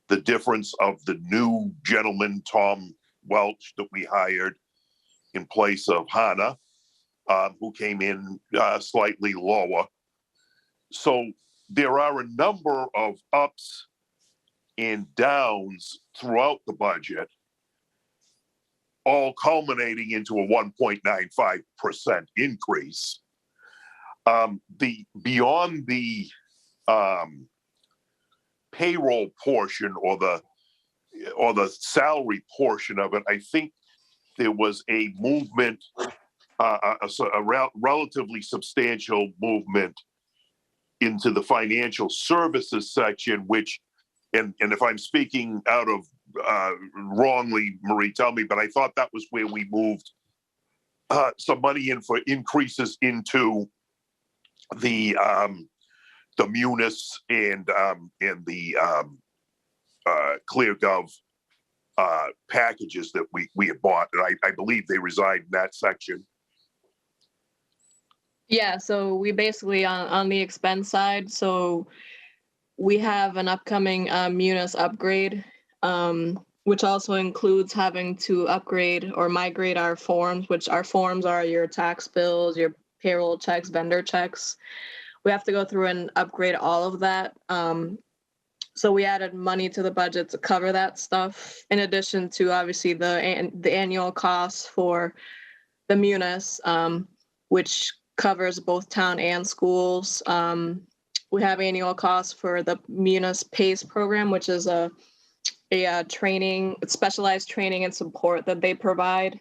the difference of the new gentleman, Tom Welch, that we hired in place of Hannah, who came in slightly lower. So there are a number of ups and downs throughout the budget, all culminating into a 1.95% increase. Beyond the payroll portion or the salary portion of it, I think there was a movement, a relatively substantial movement into the financial services section, which, and if I'm speaking out of wrongly, Marie, tell me, but I thought that was where we moved some money in for increases into the Munis and the ClearGov packages that we had bought, and I believe they reside in that section. Yeah, so we basically on the expense side, so we have an upcoming Munis upgrade, which also includes having to upgrade or migrate our forms, which our forms are your tax bills, your payroll checks, vendor checks. We have to go through and upgrade all of that. So we added money to the budget to cover that stuff, in addition to obviously the annual costs for the Munis, which covers both town and schools. We have annual costs for the Munis PACE program, which is a a specialized training and support that they provide.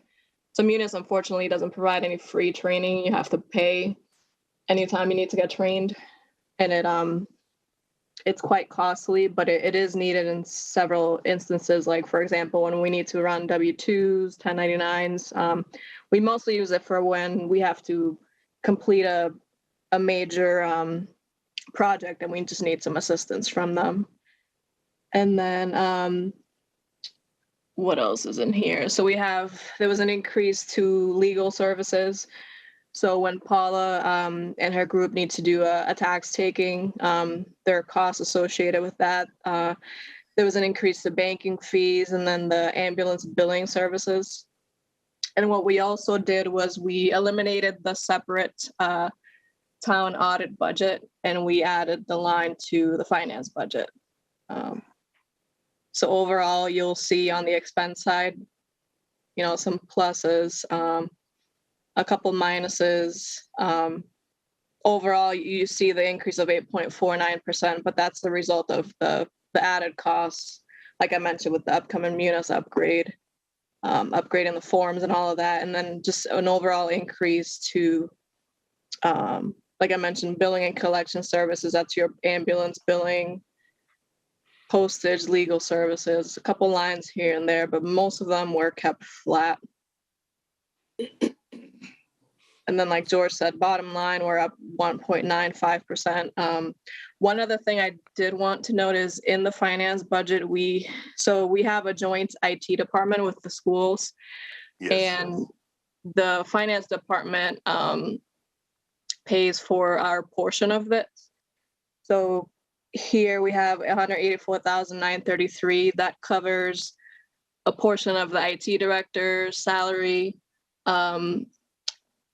So Munis unfortunately doesn't provide any free training. You have to pay anytime you need to get trained, and it's quite costly, but it is needed in several instances. Like, for example, when we need to run W-2s, 1099s, we mostly use it for when we have to complete a major project and we just need some assistance from them. And then what else is in here? So there was an increase to legal services. So when Paula and her group need to do a tax taking, there are costs associated with that. There was an increase to banking fees and then the ambulance billing services. And what we also did was we eliminated the separate town audit budget and we added the line to the finance budget. So overall, you'll see on the expense side, some pluses, a couple minuses. Overall, you see the increase of 8.49%, but that's the result of the added costs, like I mentioned with the upcoming Munis upgrade, upgrading the forms and all of that, and then just an overall increase to, like I mentioned, billing and collection services. That's your ambulance billing, postage, legal services, a couple lines here and there, but most of them were kept flat. And then, like George said, bottom line, we're up 1.95%. One other thing I did want to note is in the finance budget, we have a joint IT department with the schools. Yes. And the finance department pays for our portion of it. So here we have $184,933 that covers a portion of the IT director's salary,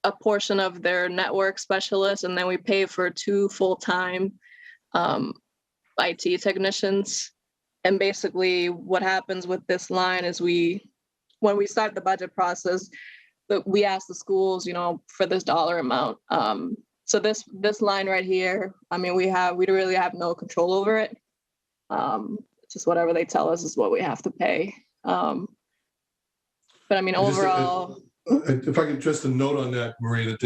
a portion of their network specialist, and then we pay for 2 full-time IT technicians. And basically what happens with this line is when we start the budget process, we ask the schools, for this dollar amount. So this line right here, I mean, we really have no control over it. Just whatever they tell us is what we have to pay. But I mean, overall. If I could just a note on that, Maria, that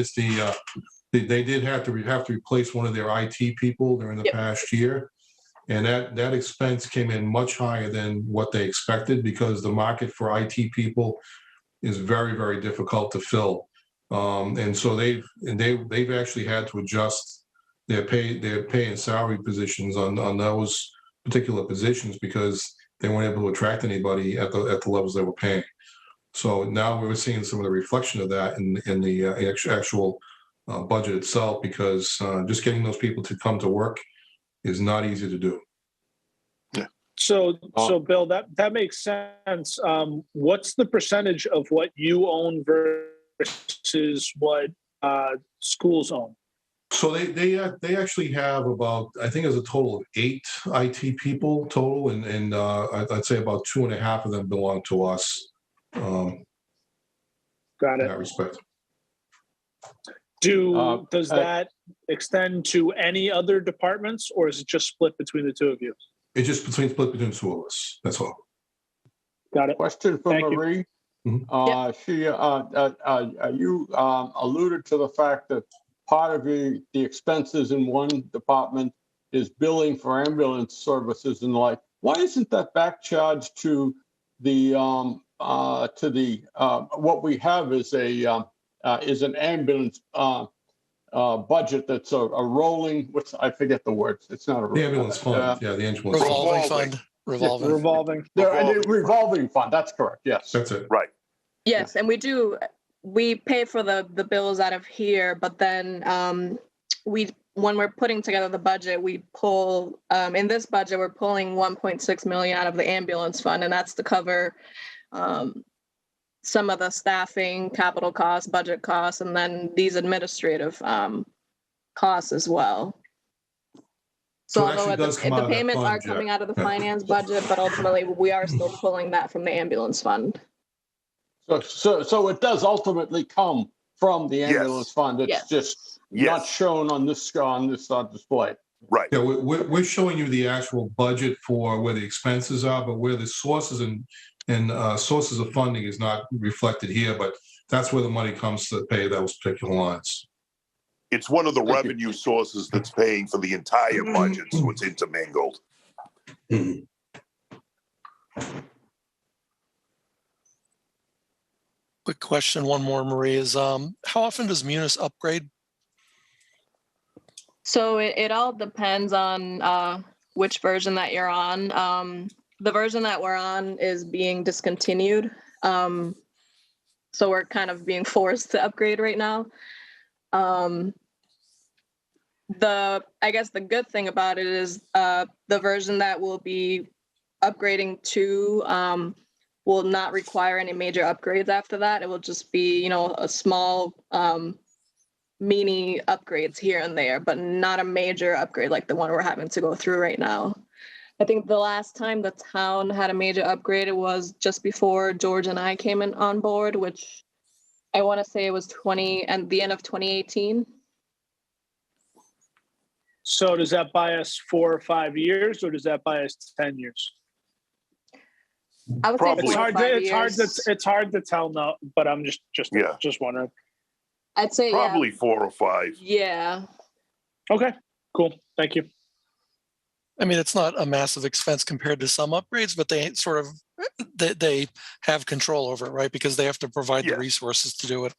they did have to replace one of their IT people during the past year. And that expense came in much higher than what they expected because the market for IT people is very, very difficult to fill. And so they've actually had to adjust their pay and salary positions on those particular positions because they weren't able to attract anybody at the levels they were paying. So now we're seeing some of the reflection of that in the actual budget itself, because just getting those people to come to work is not easy to do. Yeah. So Bill, that makes sense. What's the percentage of what you own versus what schools own? So they actually have about, I think there's a total of 8 IT people total, and I'd say about 2.5 of them belong to us. Got it. In that respect. Does that extend to any other departments, or is it just split between the two of you? It's just split between the 2 of us. That's all. Got it. Question for Marie. Mm-hmm. You alluded to the fact that part of the expenses in one department is billing for ambulance services and like. Why isn't that back charged to the what we have is an ambulance budget that's a rolling, I forget the words. It's not a the ambulance fund. The ambulance fund. Revolving fund. That's correct. Yes, that's it. Right. Yes, and we pay for the bills out of here, but then when we're putting together the budget, we pull in this budget we're pulling 1.6 million out of the ambulance fund, and that's to cover some of the staffing, capital costs, budget costs, and then these administrative costs as well. So although the payments are coming out of the finance budget, but ultimately we are still pulling that from the ambulance fund. So it does ultimately come from the ambulance fund. It's just not shown on this display. Right. Yeah, we're showing you the actual budget for where the expenses are, but where the sources and sources of funding is not reflected here, but that's where the money comes to pay those particular lines. It's one of the revenue sources that's paying for the entire budget, so it's intermingled. Quick question, one more, Marie, is how often does Munis upgrade? So it all depends on which version that you're on. The version that we're on is being discontinued. So we're kind of being forced to upgrade right now. I guess the good thing about it is the version that we'll be upgrading to will not require any major upgrades after that. It will just be, a small mini upgrades here and there, but not a major upgrade like the one we're having to go through right now. I think the last time the town had a major upgrade, it was just before George and I came on board, which I want to say it was the end of 2018. So does that buy us 4 or 5 years, or does that buy us 10 years? I would say 4 or 5 years. It's hard to tell now, but I'm just wondering. I'd say probably 4 or 5. Yeah. Okay, cool. Thank you. I mean, it's not a massive expense compared to some upgrades, but they sort of, they have control over it, right? Because they have to provide the resources to do it.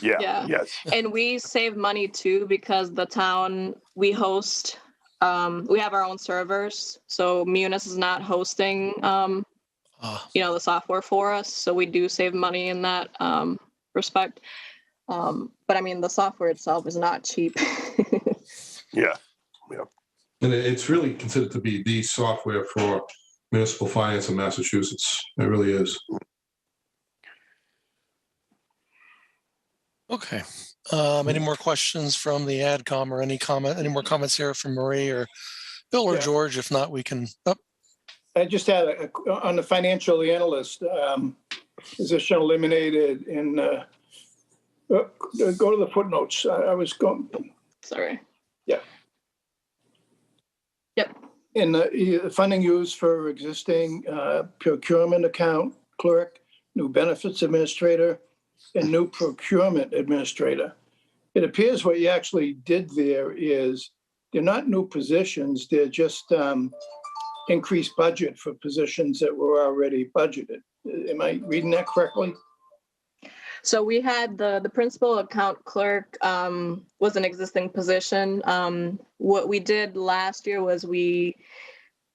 Yeah. Yes. And we save money too, because the town, we host, we have our own servers. So Munis is not hosting, the software for us. So we do save money in that respect. But I mean, the software itself is not cheap. Yeah. And it's really considered to be the software for municipal finance in Massachusetts. It really is. Okay. Any more questions from the AdCom or any more comments here from Marie or Bill or George? If not, we can. I just had on the financial analyst position eliminated in, go to the footnotes. I was going. Sorry. Yeah. Yep. In the funding used for existing procurement account clerk, new benefits administrator, and new procurement administrator. It appears what you actually did there is they're not new positions. They're just increased budget for positions that were already budgeted. Am I reading that correctly? So we had the principal account clerk was an existing position. What we did last year was we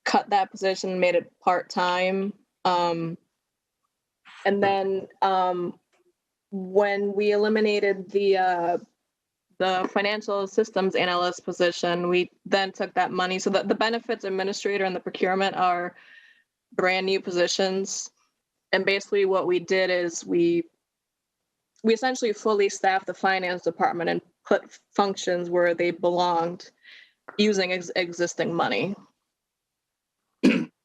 cut that position, made it part-time. And then when we eliminated the financial systems analyst position, we then took that money. So that the benefits administrator and the procurement are brand new positions. And basically what we did is we essentially fully staffed the finance department and put functions where they belonged using existing money.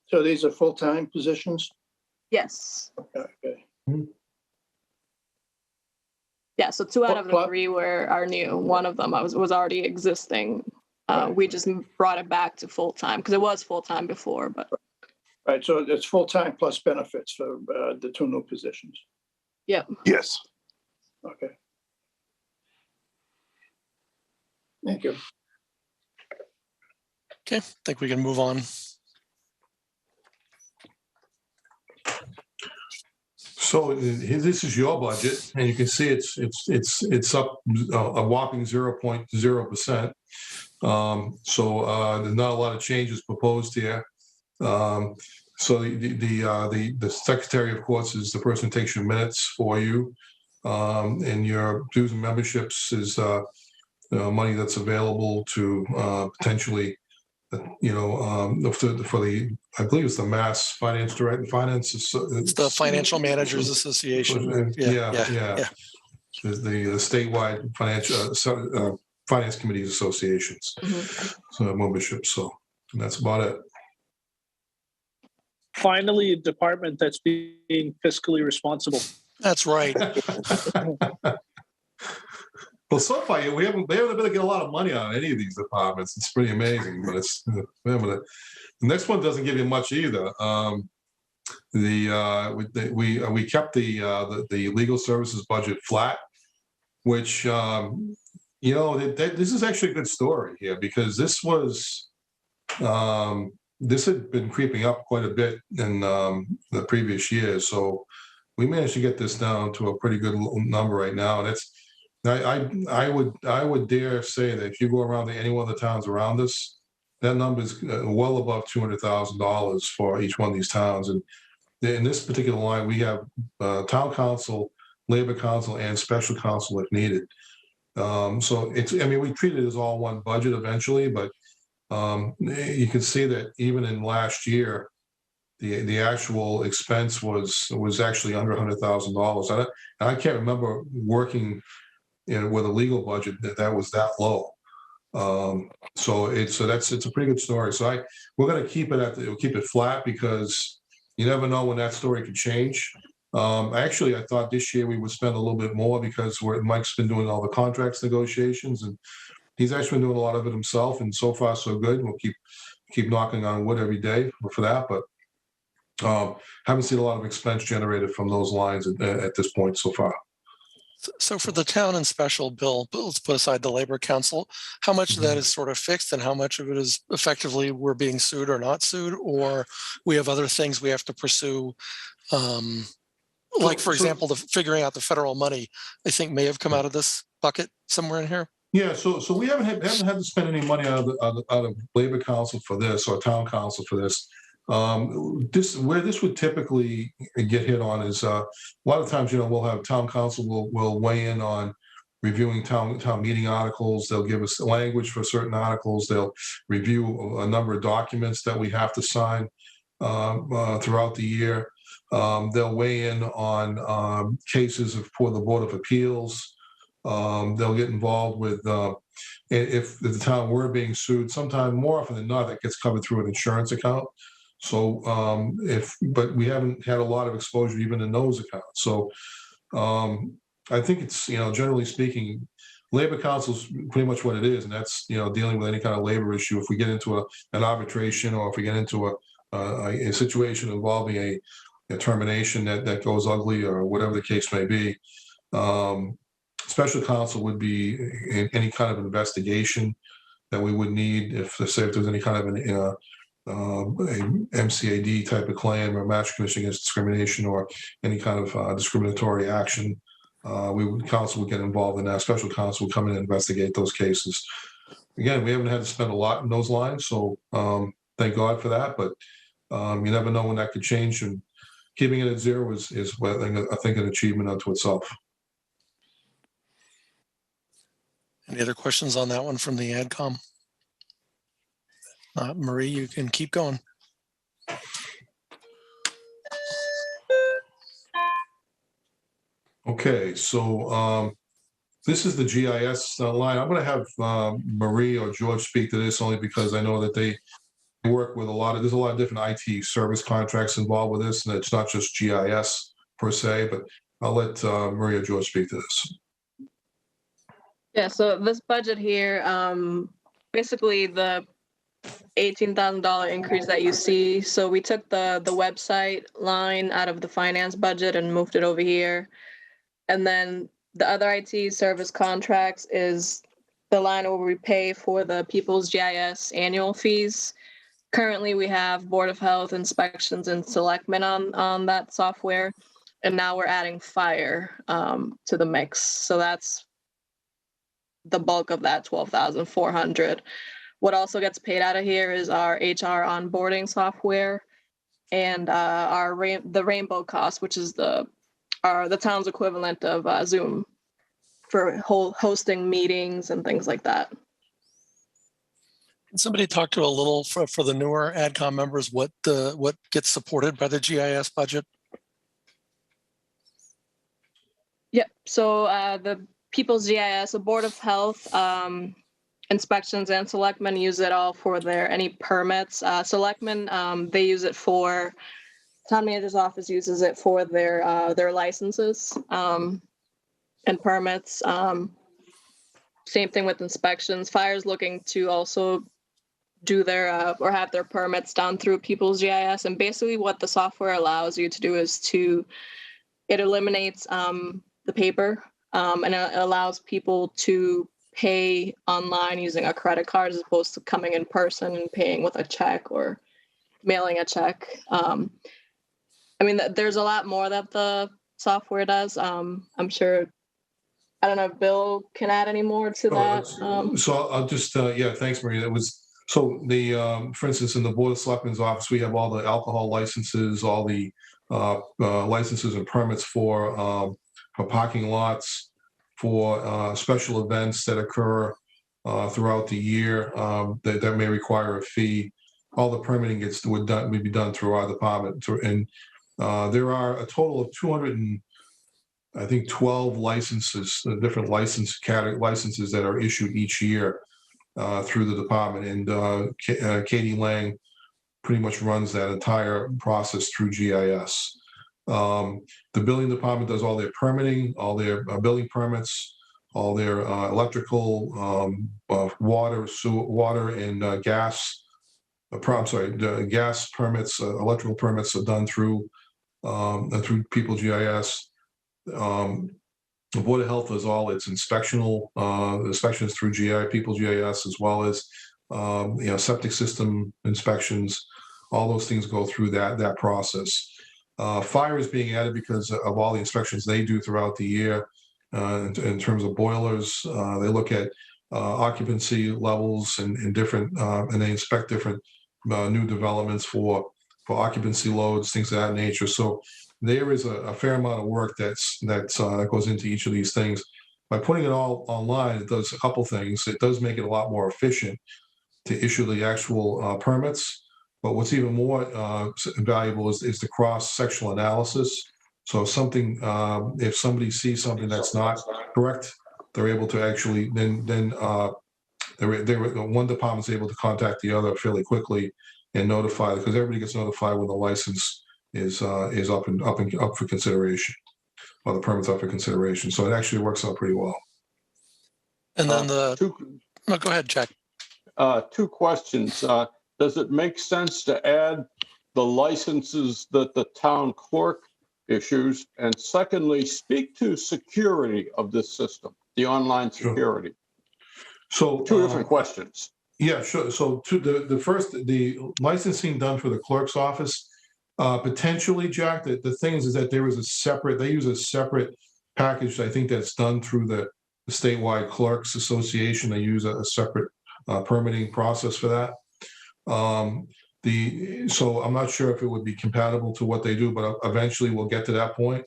So these are full-time positions? Yes. Okay. Yeah, so 2 out of the 3 are new. One of them was already existing. We just brought it back to full-time because it was full-time before. But right, so it's full-time plus benefits for the 2 new positions. Yep. Yes. Okay. Thank you. Okay, I think we can move on. So this is your budget, and you can see it's up a whopping 0.0%. So there's not a lot of changes proposed here. So the secretary, of course, is the person who takes your minutes for you, and your dues and memberships is money that's available to potentially, for the, I believe it's the Mass Finance Director, It's the Financial Managers Association. Yeah. The statewide financial finance committees associations, so membership. So that's about it. Finally, a department that's being fiscally responsible. That's right. Well, so far, we haven't been able to get a lot of money out of any of these departments. It's pretty amazing, but the next one doesn't give you much either. We kept the legal services budget flat, which, this is actually a good story here because this had been creeping up quite a bit in the previous years. So we managed to get this down to a pretty good number right now. And I would dare say that if you go around to any one of the towns around us, that number is well above $200,000 for each one of these towns. And in this particular line, we have town council, labor council, and special council if needed. So we treat it as all one budget eventually, but you can see that even in last year, the actual expense was actually under $100,000. And I can't remember working with a legal budget that was that low. So it's a pretty good story. So we're going to keep it flat because you never know when that story could change. Actually, I thought this year we would spend a little bit more because Mike's been doing all the contracts negotiations, and he's actually been doing a lot of it himself. And so far, so good. We'll keep knocking on wood every day for that. But haven't seen a lot of expense generated from those lines at this point so far. So for the town and special bill, let's put aside the labor council, how much of that is sort of fixed and how much of it is effectively we're being sued or not sued, or we have other things we have to pursue? Like, for example, figuring out the federal money, I think may have come out of this bucket somewhere in here. Yeah, so we haven't had to spend any money out of labor council for this or town council for this. Where this would typically get hit on is a lot of times, we'll have town council will weigh in on reviewing town meeting articles. They'll give us language for certain articles. They'll review a number of documents that we have to sign throughout the year. They'll weigh in on cases for the Board of Appeals. They'll get involved with if the town were being sued. Sometime more often than not, that gets covered through an insurance account. So but we haven't had a lot of exposure even in those accounts. So I think it's, generally speaking, labor council is pretty much what it is. And that's, dealing with any kind of labor issue. If we get into an arbitration or if we get into a situation involving a termination that goes ugly or whatever the case may be, special counsel would be in any kind of investigation that we would need if there's any kind of a MCAD type of claim or Master Commission Against Discrimination or any kind of discriminatory action. Counsel would get involved in that. Special counsel would come in and investigate those cases. Again, we haven't had to spend a lot in those lines, so thank God for that. But you never know when that could change, and keeping it at zero is I think an achievement unto itself. Any other questions on that one from the AdCom? Marie, you can keep going. Okay, so this is the GIS line. I'm going to have Marie or George speak to this only because I know that they work with there's a lot of different IT service contracts involved with this, and it's not just GIS per se, but I'll let Marie or George speak to this. Yeah, so this budget here, basically the $18,000 increase that you see. So we took the website line out of the finance budget and moved it over here. And then the other IT service contracts is the line where we pay for the People's GIS annual fees. Currently, we have Board of Health inspections and selectmen on that software. And now we're adding fire to the mix. So that's the bulk of that $12,400. What also gets paid out of here is our HR onboarding software and the Rainbow cost, which is the town's equivalent of Zoom for hosting meetings and things like that. Can somebody talk to a little for the newer AdCom members what gets supported by the GIS budget? Yep. So the People's GIS, the Board of Health, inspections and selectmen use it all for any permits. Selectmen, they use it for, town manager's office uses it for their licenses and permits. same thing with inspections. Fire's looking to also do their or have their permits done through People's GIS. And basically what the software allows you to do is it eliminates the paper and it allows people to pay online using a credit card as opposed to coming in person and paying with a check or mailing a check. I mean, there's a lot more that the software does. I'm sure, I don't know if Bill can add any more to that. So I'll just, yeah, thanks, Maria. That was, so the, for instance, in the Board of Selectmen's office, we have all the alcohol licenses, all the licenses and permits for parking lots, for special events that occur throughout the year that may require a fee. All the permitting would be done through our department. And there are a total of 212 licenses, different licenses that are issued each year through the department. And Katie Lang pretty much runs that entire process through GIS. The building department does all their permitting, all their building permits, all their electrical, water and gas. The gas permits, electrical permits are done through People GIS. The Board of Health does all its inspections through People GIS, as well as septic system inspections. All those things go through that process. Fire is being added because of all the inspections they do throughout the year in terms of boilers. They look at occupancy levels and different, and they inspect different new developments for occupancy loads, things of that nature. So there is a fair amount of work that goes into each of these things. By putting it all online, it does a couple things. It does make it a lot more efficient to issue the actual permits. But what's even more valuable is the cross-sectional analysis. So if somebody sees something that's not correct, they're able to actually one department's able to contact the other fairly quickly and notify, because everybody gets notified when the license is up for consideration, or the permit's up for consideration. So it actually works out pretty well. And then go ahead, Jack. 2 questions. Does it make sense to add the licenses that the town clerk issues? And secondly, speak to security of this system, the online security. Sure. So 2 different questions. Yeah, sure. So the licensing done for the clerk's office, potentially, Jack, the thing is that they use a separate package, I think, that's done through the statewide clerks association. They use a separate permitting process for that. So I'm not sure if it would be compatible to what they do, but eventually we'll get to that point.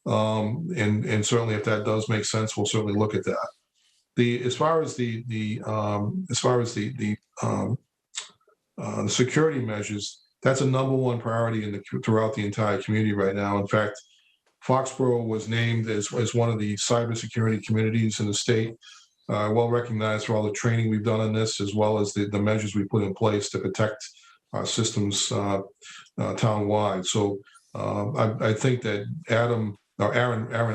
And certainly if that does make sense, we'll certainly look at that. As far as the security measures, that's a #1 priority throughout the entire community right now. In fact, Foxborough was named as one of the cybersecurity communities in the state. Well recognized for all the training we've done on this, as well as the measures we put in place to protect our systems town-wide. So I think that Aaron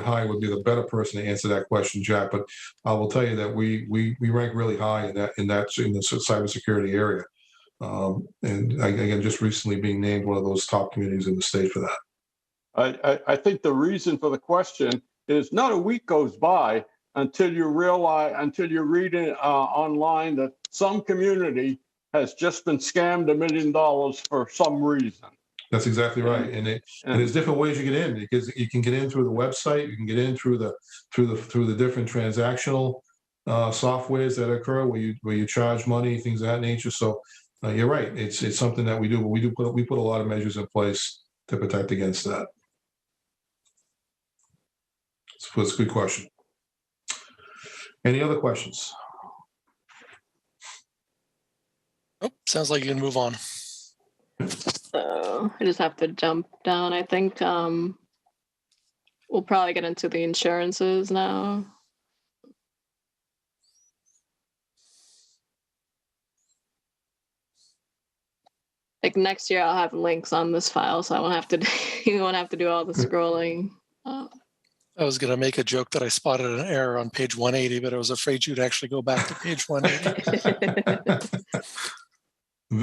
High would be the better person to answer that question, Jack. But I will tell you that we rank really high in the cybersecurity area, and again, just recently being named one of those top communities in the state for that. I think the reason for the question is not a week goes by until you read it online that some community has just been scammed $1 million for some reason. That's exactly right, and there's different ways you get in, because you can get in through the website, you can get in through the different transactional softwares that occur where you charge money, things of that nature. So you're right, it's something that we do, but we put a lot of measures in place to protect against that. So it's a good question. Any other questions? Oh, sounds like you can move on. I just have to jump down. I think we'll probably get into the insurances now. Like next year, I'll have links on this file, so I won't have to. You won't have to do all the scrolling. I was going to make a joke that I spotted an error on page 180, but I was afraid you'd actually go back to page 180.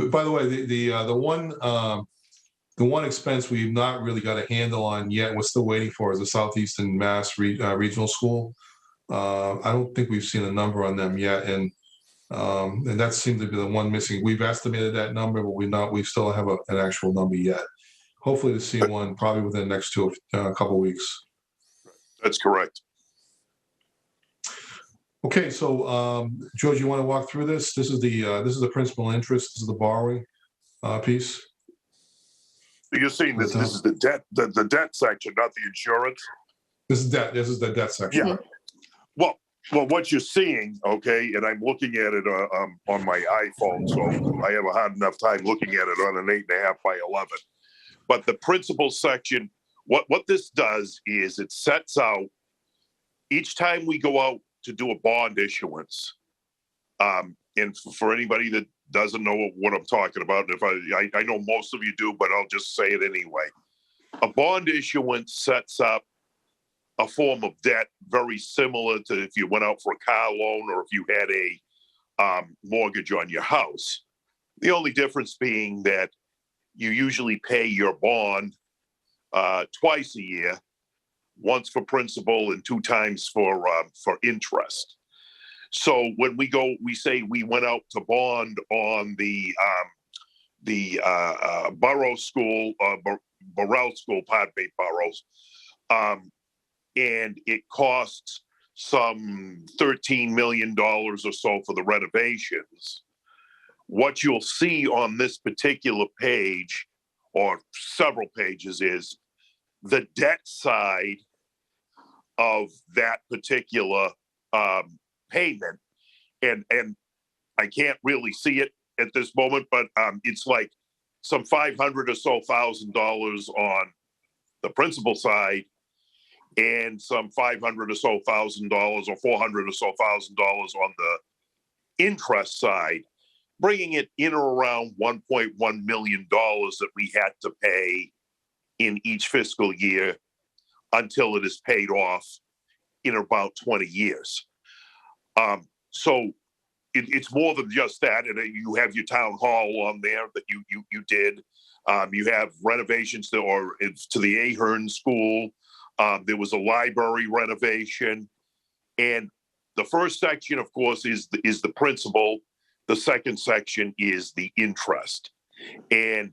By the way, the one expense we've not really got a handle on yet, we're still waiting for, is the Southeastern Mass Regional School. I don't think we've seen a number on them yet, and that seems to be the one missing. We've estimated that number, but we still have an actual number yet. Hopefully to see one probably within the next couple of weeks. That's correct. Okay, so George, you want to walk through this? This is the principal interest. This is the borrowing piece. You're seeing this is the debt, the debt section, not the insurance. This is debt. This is the debt section. Yeah. Well, what you're seeing, okay, and I'm looking at it on my iPhone, so I have a hard enough time looking at it on an 8.5 by 11. But the principal section, what this does is it sets out each time we go out to do a bond issuance. And for anybody that doesn't know what I'm talking about, if I know most of you do, but I'll just say it anyway. A bond issuance sets up a form of debt very similar to if you went out for a car loan or if you had a mortgage on your house. The only difference being that you usually pay your bond twice a year, once for principal and 2 times for interest. So when we say we went out to bond on the Borough School, Burrell School, pardon me, Burroughs, and it costs some $13 million or so for the renovations. What you'll see on this particular page, or several pages, is the debt side of that particular payment, and I can't really see it at this moment, but it's like some $500,000 or so on the principal side, and some $500,000 or so or $400,000 or so on the interest side, bringing it in or around $1.1 million that we had to pay in each fiscal year until it is paid off in about 20 years. So it's more than just that. And you have your town hall on there that you did. You have renovations to the Ahern School. There was a library renovation. And the first section, of course, is the principal. The second section is the interest. And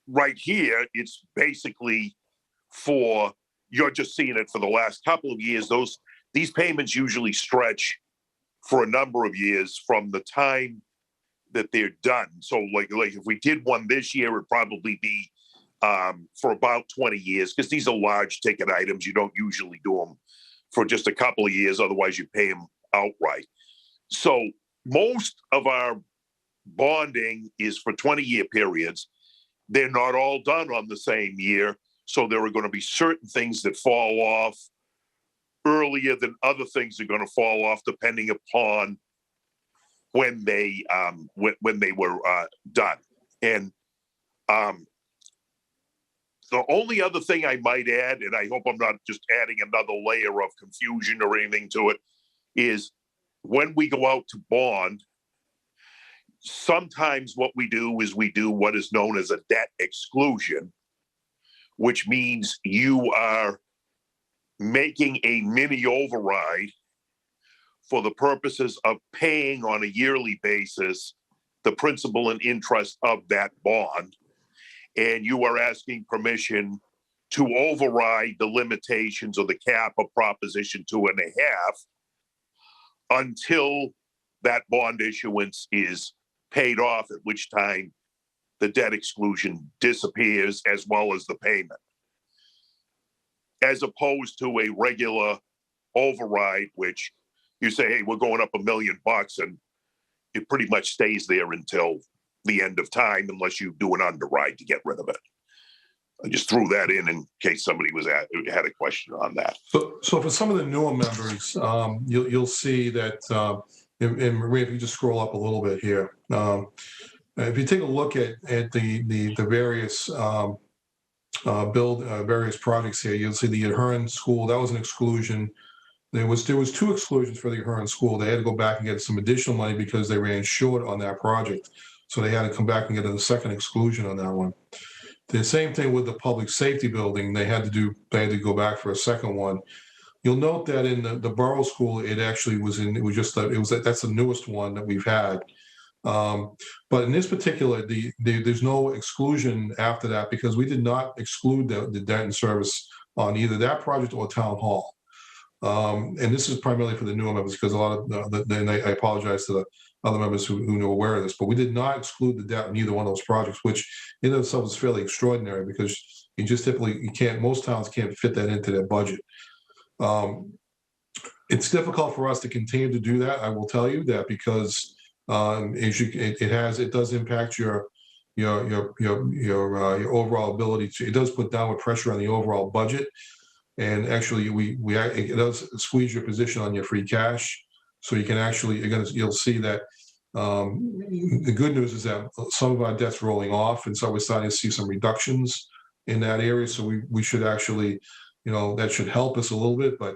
right here, it's basically you're just seeing it for the last couple of years. These payments usually stretch for a number of years from the time that they're done. So like if we did one this year, it'd probably be for about 20 years, because these are large ticket items. You don't usually do them for just a couple of years. Otherwise, you pay them outright. So most of our bonding is for 20-year periods. They're not all done on the same year. So there are going to be certain things that fall off earlier than other things are going to fall off, depending upon when they were done. And the only other thing I might add, and I hope I'm not just adding another layer of confusion or anything to it, is when we go out to bond, sometimes what we do is we do what is known as a debt exclusion, which means you are making a mini override for the purposes of paying on a yearly basis the principal and interest of that bond. And you are asking permission to override the limitations of the cap of Proposition 2.5 until that bond issuance is paid off, at which time the debt exclusion disappears, as well as the payment, as opposed to a regular override, which you say, hey, we're going up $1 million, and it pretty much stays there until the end of time, unless you do an underride to get rid of it. I just threw that in case somebody had a question on that. So for some of the newer members, you'll see that, and Maria, if you just scroll up a little bit here, if you take a look at the various build various projects here. You'll see the Ahern School, that was an exclusion. There was 2 exclusions for the Ahern School. They had to go back and get some additional money because they ran short on that project. So they had to come back and get a second exclusion on that one. The same thing with the public safety building. They had to go back for a second one. You'll note that in the borough school, it actually was that's the newest one that we've had. But in this particular, there's no exclusion after that because we did not exclude the debt and service on either that project or town hall. And this is primarily for the newer members because a lot of and I apologize to the other members who are aware of this, but we did not exclude the debt in either one of those projects, which in itself is fairly extraordinary because most towns can't fit that into their budget. It's difficult for us to continue to do that. I will tell you that because it does impact your overall ability to. It does put downward pressure on the overall budget. And actually, it does squeeze your position on your free cash. So you can actually, you'll see that the good news is that some of our debt's rolling off. And so we're starting to see some reductions in that area. So we should actually, that should help us a little bit. But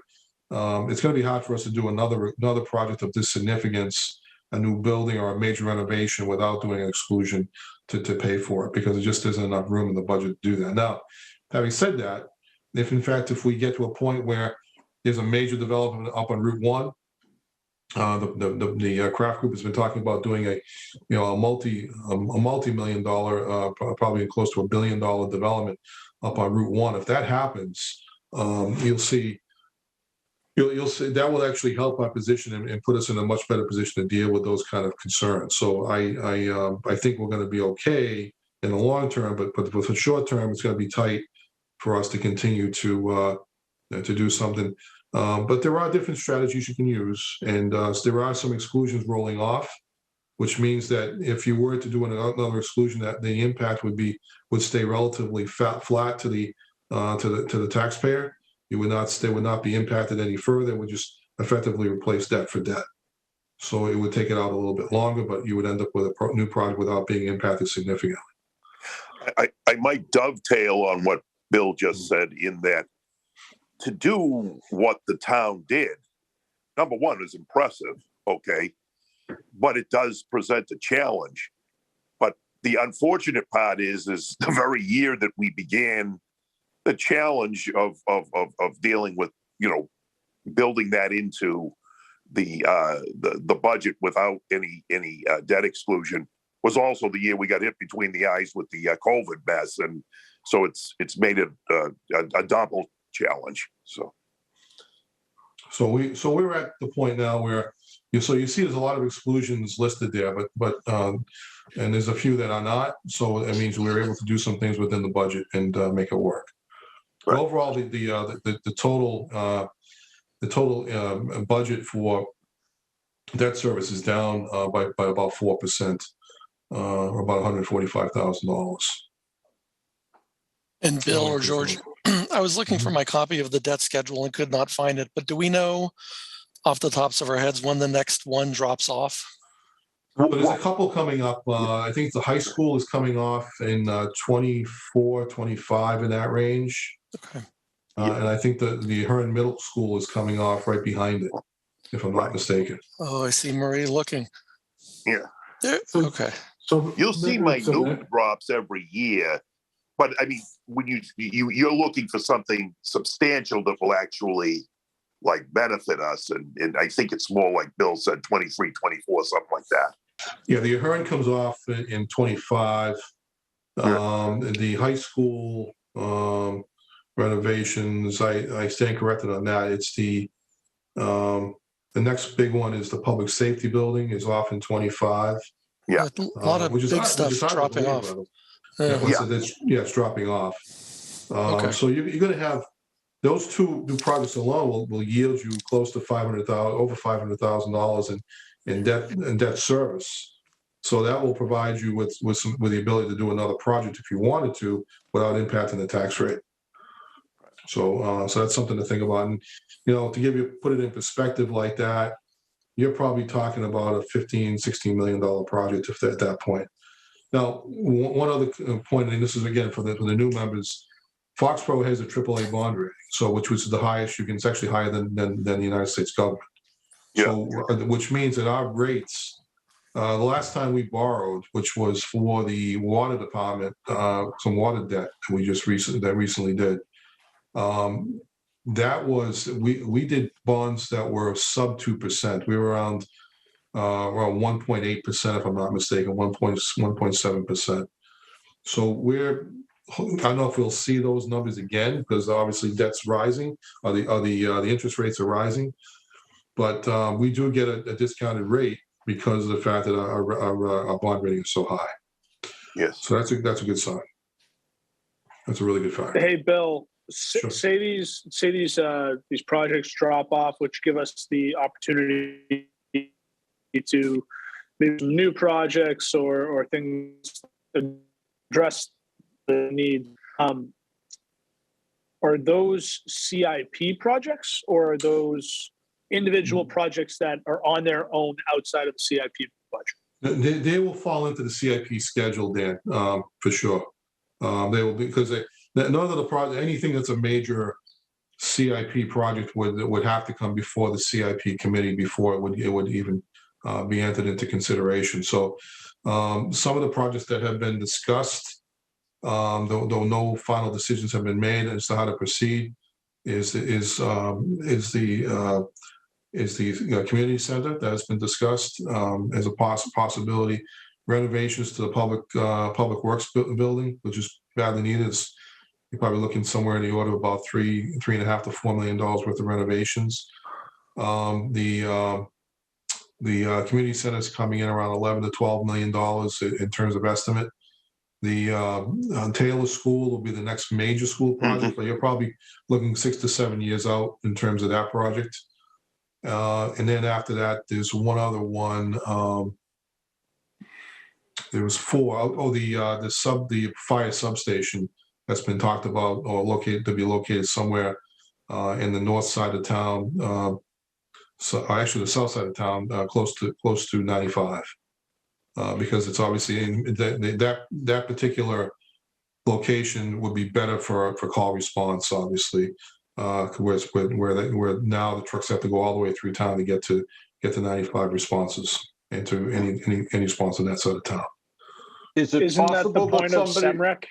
it's going to be hard for us to do another project of this significance, a new building or a major renovation without doing an exclusion to pay for it because it just isn't enough room in the budget to do that. Now, having said that, if we get to a point where there's a major development up on Route 1, the craft group has been talking about doing a multi-million dollar, probably close to $1 billion development up on Route 1. If that happens, you'll see that will actually help our position and put us in a much better position to deal with those kind of concerns. So I think we're going to be okay in the long term, but for the short term, it's going to be tight for us to continue to do something. But there are different strategies you can use, and there are some exclusions rolling off, which means that if you were to do another exclusion, that the impact would stay relatively flat to the taxpayer. They would not be impacted any further. It would just effectively replace debt for debt. So it would take it out a little bit longer, but you would end up with a new project without being impacted significantly. I might dovetail on what Bill just said in that to do what the town did, number one, is impressive, okay, but it does present a challenge. But the unfortunate part is the very year that we began the challenge of dealing with, building that into the budget without any debt exclusion was also the year we got hit between the eyes with the COVID mess, and so it's made it a double challenge. So we're at the point now where you see there's a lot of exclusions listed there, but and there's a few that are not. So that means we're able to do some things within the budget and make it work. Right. But overall, the total budget for debt service is down by about 4%, or about $145,000. And Bill or George, I was looking for my copy of the debt schedule and could not find it, but do we know off the tops of our heads when the next one drops off? Well, there's a couple coming up. I think the high school is coming off in 24, 25 in that range. Okay. And I think the Ahern Middle School is coming off right behind it, if I'm not mistaken. Oh, I see Marie looking. Yeah. Okay. So you'll see my new drops every year. But I mean, when you're looking for something substantial that will actually benefit us, and I think it's more like Bill said, 23, 24, something like that. Yeah, the Ahern comes off in 25. The high school renovations, I stand corrected on that. It's the next big one is the public safety building is off in 25. Yeah, a lot of big stuff dropping off. It's dropping off. Okay. So you're going to have those two new projects alone will yield you close to over $500,000 in debt service. So that will provide you with the ability to do another project if you wanted to without impacting the tax rate. So that's something to think about. And to put it in perspective like that, you're probably talking about a $15-16 million project at that point. Now, one other point, and this is again for the new members, Foxborough has a AAA bond rating, so which was the highest you can. It's actually higher than the United States government. So, which means that our rates. The last time we borrowed, which was for the water department, some water debt that we just recently did. That was we did bonds that were sub 2%. We were around 1.8%, if I'm not mistaken, 1.7%. So I don't know if we'll see those numbers again because obviously debt's rising, or the interest rates are rising. But we do get a discounted rate because of the fact that our bond rating is so high. Yes. So that's a good sign. That's a really good factor. Hey, Bill, Sure. say these projects drop off, which give us the opportunity to maybe some new projects or things address the need. Are those CIP projects or are those individual projects that are on their own outside of the CIP budget? They will fall into the CIP schedule, Dan, for sure. They will be because none of the project, anything that's a major CIP project would have to come before the CIP committee before it would even be entered into consideration. So some of the projects that have been discussed, though no final decisions have been made as to how to proceed, is the community center that has been discussed as a possibility. Renovations to the public works building, which is badly needed. You're probably looking somewhere in the order of about $3.5 to $4 million worth of renovations. The community center is coming in around $11 to $12 million in terms of estimate. The Taylor School will be the next major school project, but you're probably looking 6 to 7 years out in terms of that project. And then after that, there's one other one. There was four. The fire substation that's been talked about or to be located somewhere in the north side of town. So actually, the south side of town, close to 95, because it's obviously that particular location would be better for call response, obviously. Where now the trucks have to go all the way through town to get to 95 responses into any response in that side of town. Isn't that the point of SEMREC?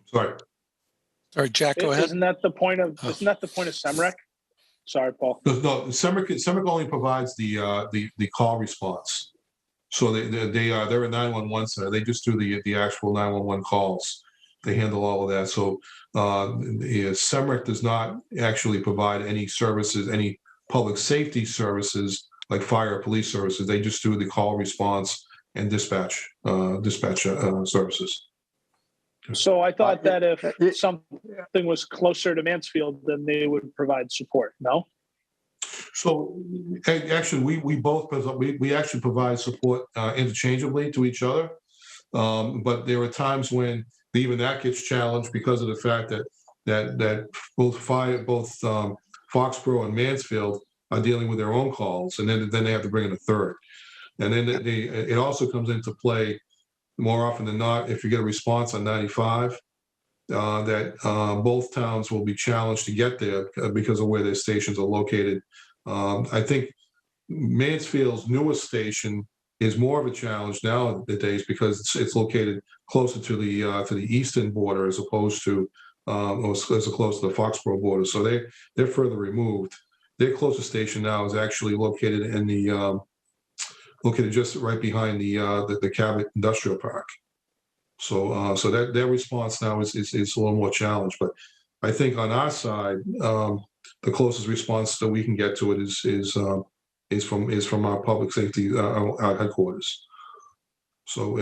Sorry, Jack, go ahead. Isn't that the point of SEMREC? Sorry, Paul. No, SEMREC only provides the call response. So they're a 911 center. They just do the actual 911 calls. They handle all of that. So SEMREC does not actually provide any services, any public safety services like fire or police services. They just do the call response and dispatch services. So I thought that if something was closer to Mansfield, then they would provide support. No. So actually, we actually provide support interchangeably to each other, but there are times when even that gets challenged because of the fact that both Foxborough and Mansfield are dealing with their own calls, and then they have to bring in a third, and then it also comes into play more often than not if you get a response on 95. That both towns will be challenged to get there because of where their stations are located. I think Mansfield's newest station is more of a challenge nowadays because it's located closer to the eastern border as opposed to as close to the Foxborough border. So they're further removed. Their closest station now is actually located in located just right behind the Cabot Industrial Park. So that their response now is a little more challenged. But I think on our side, the closest response that we can get to it is from our public safety our headquarters. So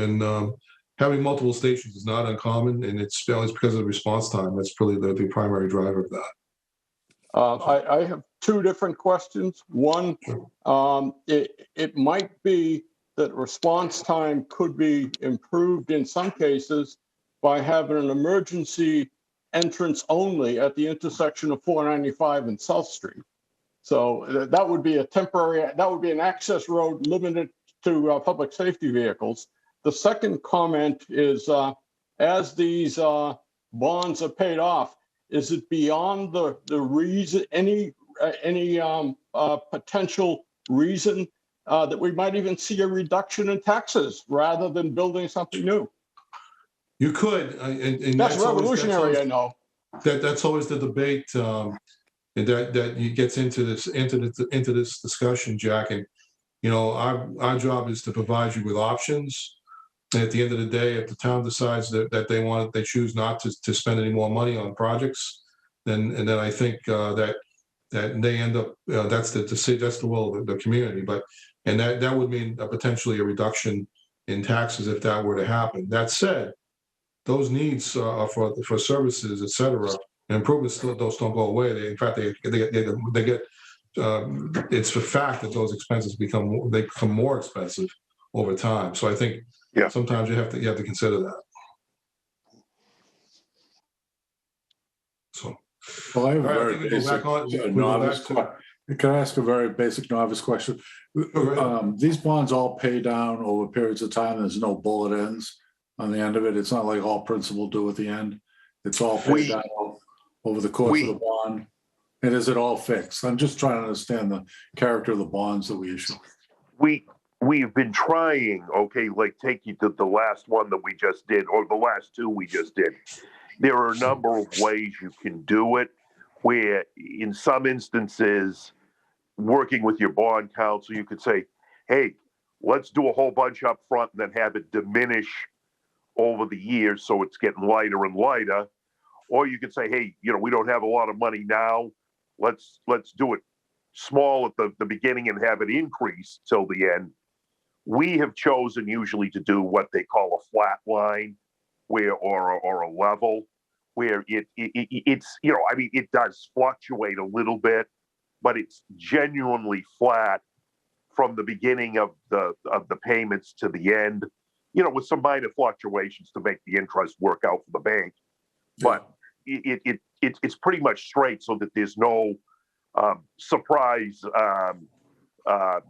having multiple stations is not uncommon, and it's because of the response time. That's probably the primary driver of that. I have two different questions. One, it might be that response time could be improved in some cases by having an emergency entrance only at the intersection of 495 and South Street. So that would be an access road limited to public safety vehicles. The second comment is as these bonds are paid off, is it beyond the reason, any potential reason that we might even see a reduction in taxes rather than building something new? You could, and That's always- revolutionary, I know. That's always the debate, and that gets into this discussion, Jack. And our job is to provide you with options. And at the end of the day, if the town decides that they choose not to spend any more money on projects, then I think that they end up that's the will of the community. But that would mean potentially a reduction in taxes if that were to happen. That said, those needs for services, et cetera, and improvements, those don't go away. In fact, they get. It's a fact that those expenses become more expensive over time. So I think sometimes you have to consider that. So, well, I have a all right, very basic novice. Can I ask a very basic novice question? These bonds all pay down over periods of time. There's no bullet ends on the end of it. It's not like all principal due at the end. It's all paid down over the course of the bond. And is it all fixed? I'm just trying to understand the character of the bonds that we issue. We've been trying, like take you to the last one that we just did, or the last two we just did. There are a number of ways you can do it, where in some instances, working with your bond counsel, you could say, hey, let's do a whole bunch up front and then have it diminish over the years so it's getting lighter and lighter. Or you could say, hey, we don't have a lot of money now. Let's do it small at the beginning and have it increase till the end. We have chosen usually to do what they call a flat line, or a level, where it's it does fluctuate a little bit, but it's genuinely flat from the beginning of the payments to the end. With some minor fluctuations to make the interest work out for the bank, but it's pretty much straight, so that there's no surprise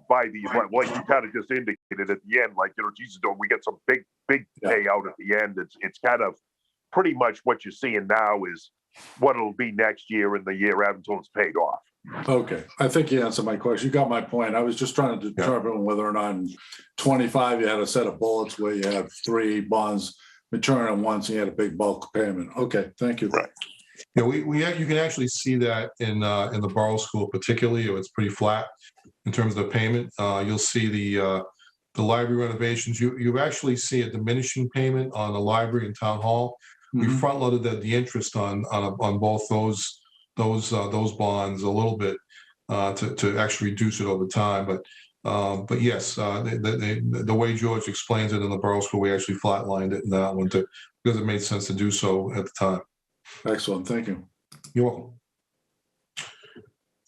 by the, like you kind of just indicated at the end, like Jesus, don't we get some big payout at the end? It's kind of pretty much what you're seeing now is what it'll be next year and the year after until it's paid off. Okay, I think you answered my question. You got my point. I was just trying to determine whether or not in 25 you had a set of bullets where you have 3 bonds maturing at once and you had a big bulk payment. Okay, thank you. Right. Yeah, you can actually see that in the Borough School, particularly. It's pretty flat in terms of the payment. You'll see the library renovations. You actually see a diminishing payment on the library and town hall. We front loaded the interest on both those bonds a little bit to actually reduce it over time. But yes, the way George explains it in the Borough School, we actually flatlined it in that one because it made sense to do so at the time. Excellent, thank you. You're welcome.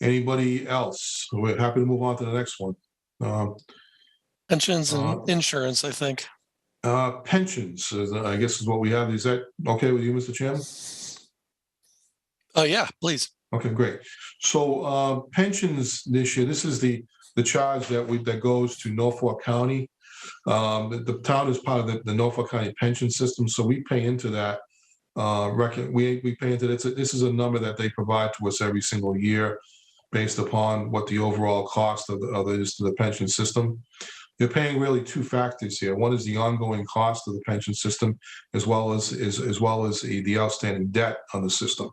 Anybody else? We're happy to move on to the next one. Pensions and insurance, I think. Pensions, I guess, is what we have. Is that okay with you, Mr. Chairman? Yeah, please. Okay, great. So pensions this year, this is the charge that goes to Norfolk County. The town is part of the Norfolk County pension system, so we pay into that. We pay into this. This is a number that they provide to us every single year, based upon what the overall cost of the pension system. You're paying really 2 factors here. One is the ongoing cost of the pension system, as well as the outstanding debt on the system.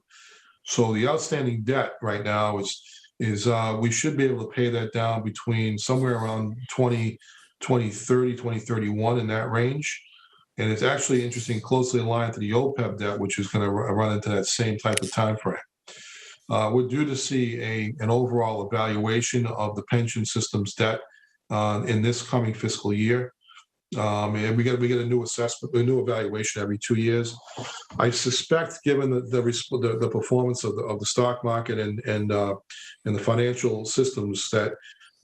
So the outstanding debt right now is we should be able to pay that down between somewhere around 2030, 2031 in that range. And it's actually interesting, closely aligned to the OPEB debt, which is going to run into that same type of time frame. We're due to see an overall evaluation of the pension system's debt in this coming fiscal year. And we get a new assessment, a new evaluation every 2 years. I suspect, given the performance of the stock market and the financial systems, that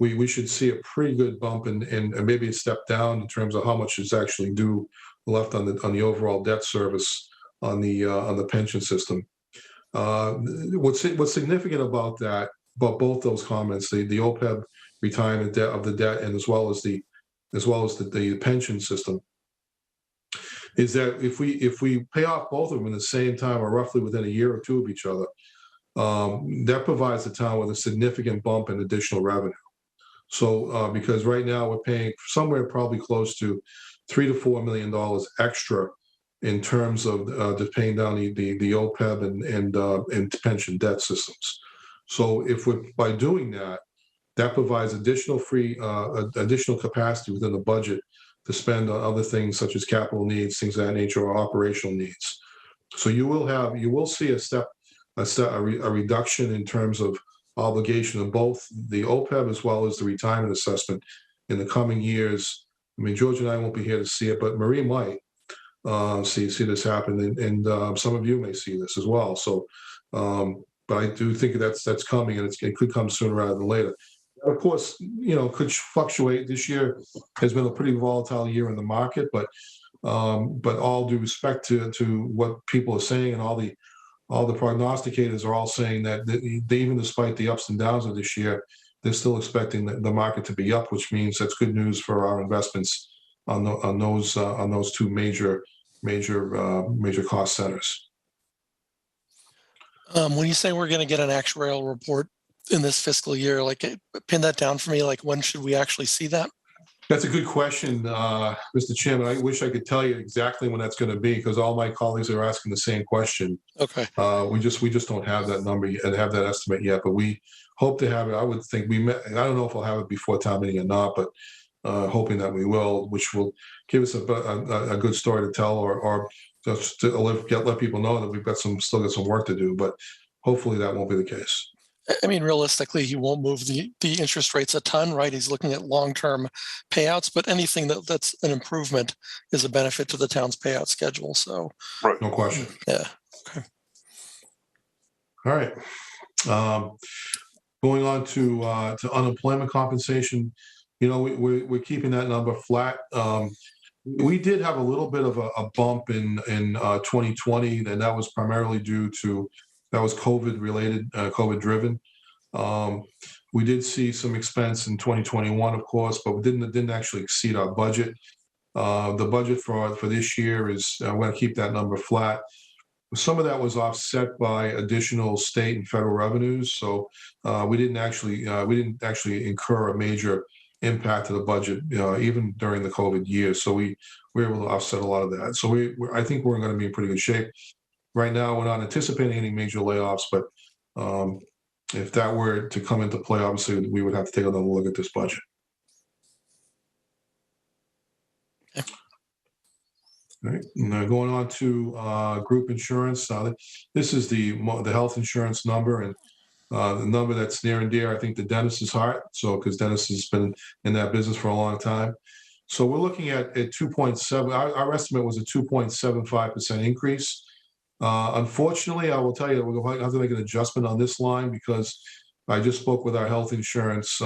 we should see a pretty good bump and maybe a step down in terms of how much is actually due left on the overall debt service on the pension system. What's significant about both those comments, the OPEB retirement debt of the debt, and as well as the pension system, is that if we pay off both of them in the same time or roughly within a year or two of each other, that provides the town with a significant bump in additional revenue. So because right now we're paying somewhere probably close to $3 to $4 million extra in terms of just paying down the OPEB and pension debt systems. So if we're by doing that, that provides additional additional capacity within the budget to spend on other things such as capital needs, things of that nature, or operational needs. So you will see a reduction in terms of obligation of both the OPEB as well as the retirement assessment in the coming years. I mean, George and I won't be here to see it, but Marie might see this happen, and some of you may see this as well. So, but I do think that's coming, and it could come sooner rather than later. Of course, could fluctuate. This year has been a pretty volatile year in the market, but all due respect to what people are saying, and all the prognosticators are all saying that they, even despite the ups and downs of this year, they're still expecting the market to be up, which means that's good news for our investments on those two major cost centers. When you say we're going to get an actuarial report in this fiscal year, like pin that down for me, like when should we actually see that? That's a good question, Mr. Chairman. I wish I could tell you exactly when that's going to be, because all my colleagues are asking the same question. Okay. We just don't have that number and have that estimate yet, but we hope to have it. I would think I don't know if we'll have it before town meeting or not, but hoping that we will, which will give us a good story to tell, or just to let people know that we've still got some work to do. But hopefully that won't be the case. I mean, realistically, he won't move the interest rates a ton, right? He's looking at long-term payouts, but anything that's an improvement is a benefit to the town's payout schedule. So, right, no question. Yeah. Okay. All right. Going on to unemployment compensation, we're keeping that number flat. We did have a little bit of a bump in 2020, and that was primarily due to COVID related, COVID driven. We did see some expense in 2021, of course, but we didn't actually exceed our budget. The budget for this year is we're going to keep that number flat. Some of that was offset by additional state and federal revenues, so we didn't actually incur a major impact to the budget, even during the COVID years. So we were able to offset a lot of that. So I think we're going to be in pretty good shape. Right now, we're not anticipating any major layoffs, but if that were to come into play, obviously, we would have to take another look at this budget. Okay. All right. Now going on to group insurance. This is the health insurance number, and the number that's near and dear, I think, to Dennis's heart. So, because Dennis has been in that business for a long time. So we're looking at 2.7. Our estimate was a 2.75% increase. Unfortunately, I will tell you, we're going to have to make an adjustment on this line, because I just spoke with our health insurance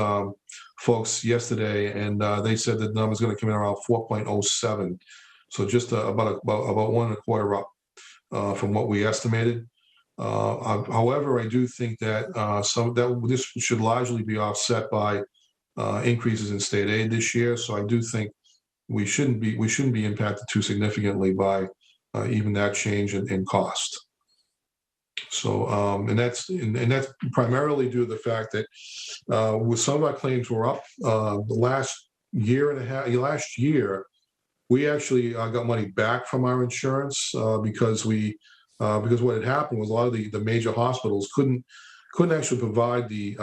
folks yesterday, and they said that the number is going to come in around 4.07. So just about 1.25 up from what we estimated. However, I do think that this should largely be offset by increases in state aid this year. So I do think we shouldn't be impacted too significantly by even that change in cost. So and that's primarily due to the fact that with some of our claims were up the last year and a half. Last year, we actually got money back from our insurance because what had happened was a lot of the major hospitals couldn't actually provide the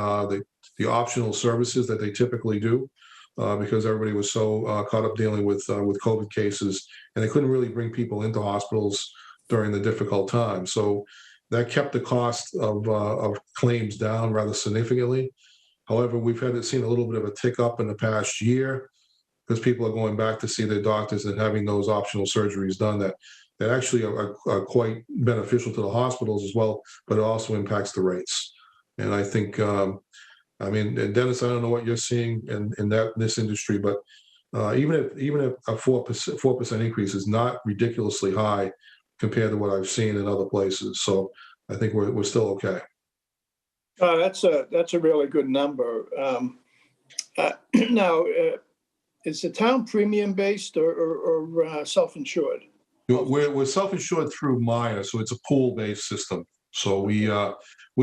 optional services that they typically do. Because everybody was so caught up dealing with COVID cases, and they couldn't really bring people into hospitals during the difficult time. So that kept the cost of claims down rather significantly. However, we've seen a little bit of a tick up in the past year, because people are going back to see their doctors and having those optional surgeries done that actually are quite beneficial to the hospitals as well, but it also impacts the rates. And I think Dennis, I don't know what you're seeing in this industry, but even if a 4% increase is not ridiculously high compared to what I've seen in other places, so I think we're still okay. That's a really good number. Now, is the town premium based or self-insured? We're self-insured through Maya, so it's a pool-based system. So we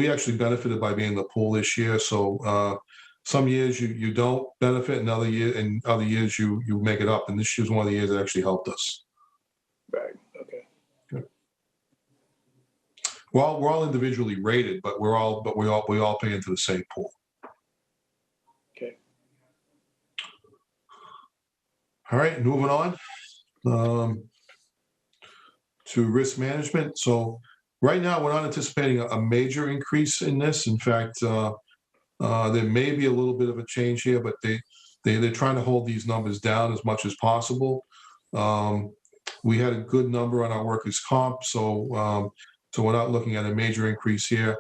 actually benefited by being in the pool this year. So some years you don't benefit, and other years you make it up. And this year's one of the years that actually helped us. Right, okay. We're all individually rated, but we all pay into the same pool. Okay. All right, moving on to risk management. So right now, we're not anticipating a major increase in this. In fact, there may be a little bit of a change here, but they're trying to hold these numbers down as much as possible. We had a good number on our workers' comp, so we're not looking at a major increase here.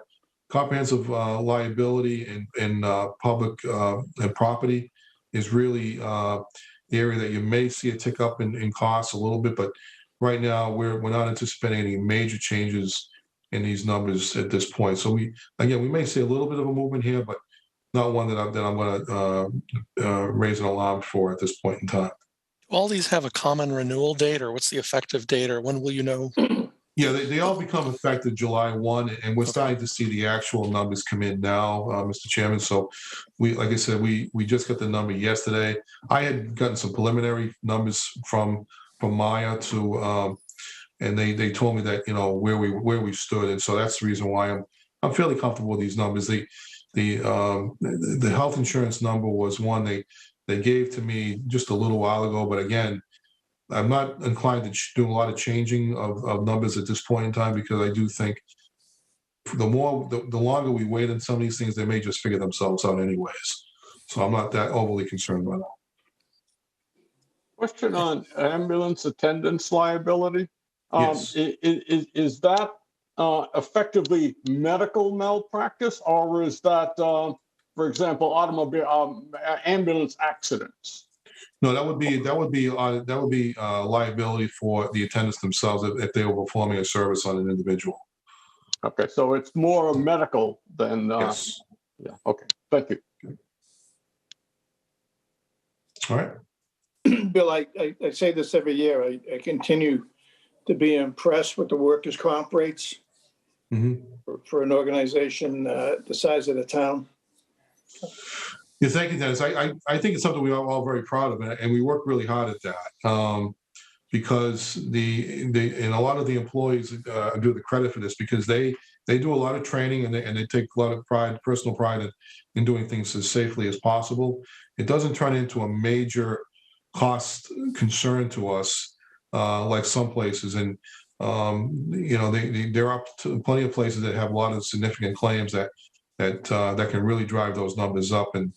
Comprehensive liability and public and property is really the area that you may see a tick up in costs a little bit, but right now we're not anticipating any major changes in these numbers at this point. So we may see a little bit of a movement here, but not one that I'm going to raise an alarm for at this point in time. Do all these have a common renewal date, or what's the effective date, or when will you know? Yeah, they all become effective July 1, and we're starting to see the actual numbers come in now, Mr. Chairman. So like I said, we just got the number yesterday. I had gotten some preliminary numbers from Maya and they told me that, where we stood. And so that's the reason why I'm fairly comfortable with these numbers. The health insurance number was one they gave to me just a little while ago, but again, I'm not inclined to do a lot of changing of numbers at this point in time, because I do think the longer we wait on some of these things, they may just figure themselves out anyways. So I'm not that overly concerned about it. Question on ambulance attendance liability. Yes. Is that effectively medical malpractice, or is that, for example, automobile ambulance accidents? No, that would be liability for the attendants themselves if they were performing a service on an individual. Okay, so it's more medical than. Yes. Yeah. Okay. Thank you. All right. Bill, I say this every year. I continue to be impressed with the workers' comp rates for an organization the size of the town. Yeah, thank you, Dennis. I think it's something we are all very proud of, and we work really hard at that because and a lot of the employees do the credit for this, because they do a lot of training and they take a lot of personal pride in doing things as safely as possible. It doesn't turn into a major cost concern to us like some places, and there are plenty of places that have a lot of significant claims that can really drive those numbers up. And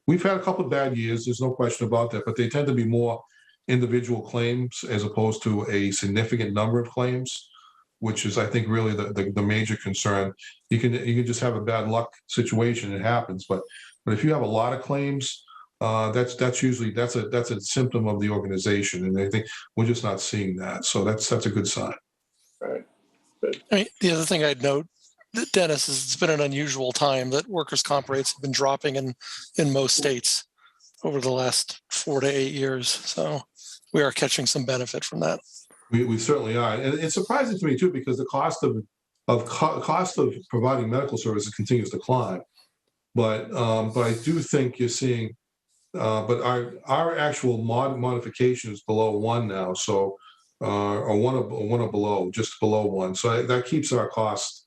we've had a couple of bad years, there's no question about that, but they tend to be more individual claims as opposed to a significant number of claims, which is, I think, really the major concern. You can just have a bad luck situation, it happens, but if you have a lot of claims, that's usually a symptom of the organization, and I think we're just not seeing that. So that's a good sign. Right. I mean, the other thing I'd note, Dennis, is it's been an unusual time that workers' comp rates have been dropping in most states over the last 4 to 8 years. So we are catching some benefit from that. We certainly are, and it's surprising to me too, because the cost of providing medical services continues to climb. But I do think you're seeing, but our actual modification is below 1 now, so or one or below, just below 1. So that keeps our costs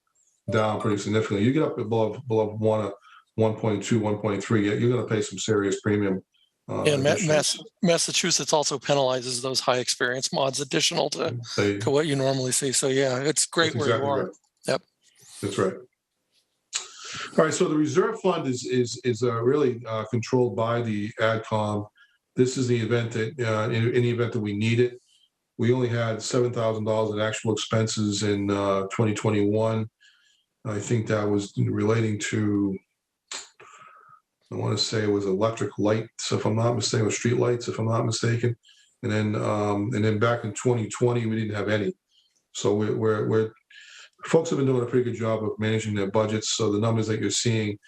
down pretty significantly. You get up above 1, 1.2, 1.3, you're going to pay some serious premium. And Massachusetts also penalizes those high experience mods additional to what you normally see. So yeah, it's great where you are. Right. Yep. That's right. All right, so the reserve fund is really controlled by the AdCom. This is the event that in the event that we need it. We only had $7,000 in actual expenses in 2021. I think that was relating to, I want to say it was electric lights, if I'm not mistaken, or street lights, if I'm not mistaken. And then back in 2020, we didn't have any. So we're folks have been doing a pretty good job of managing their budgets. So the numbers that you're seeing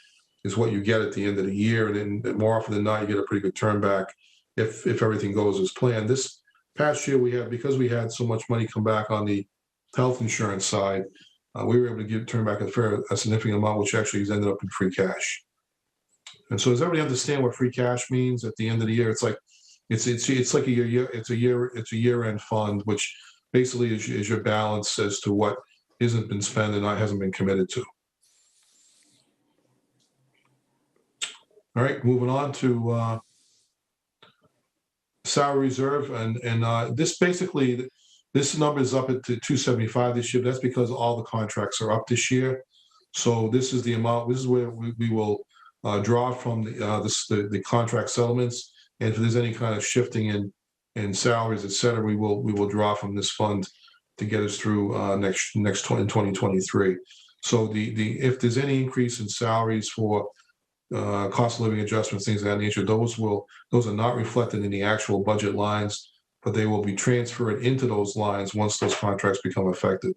is what you get at the end of the year. And then more often than not, you get a pretty good turn back if everything goes as planned. This past year because we had so much money come back on the health insurance side, we were able to turn back a significant amount, which actually has ended up in free cash. And so does everybody understand what free cash means at the end of the year? It's like a year-end fund, which basically is your balance as to what isn't been spent and hasn't been committed to. All right, moving on to salary reserve, and this basically, this number is up at 275 this year. That's because all the contracts are up this year. So this is the amount. This is where we will draw from the contract settlements, and if there's any kind of shifting in salaries, et cetera, we will draw from this fund to get us through in 2023. So if there's any increase in salaries for cost of living adjustments, things of that nature, those are not reflected in the actual budget lines, but they will be transferred into those lines once those contracts become effective.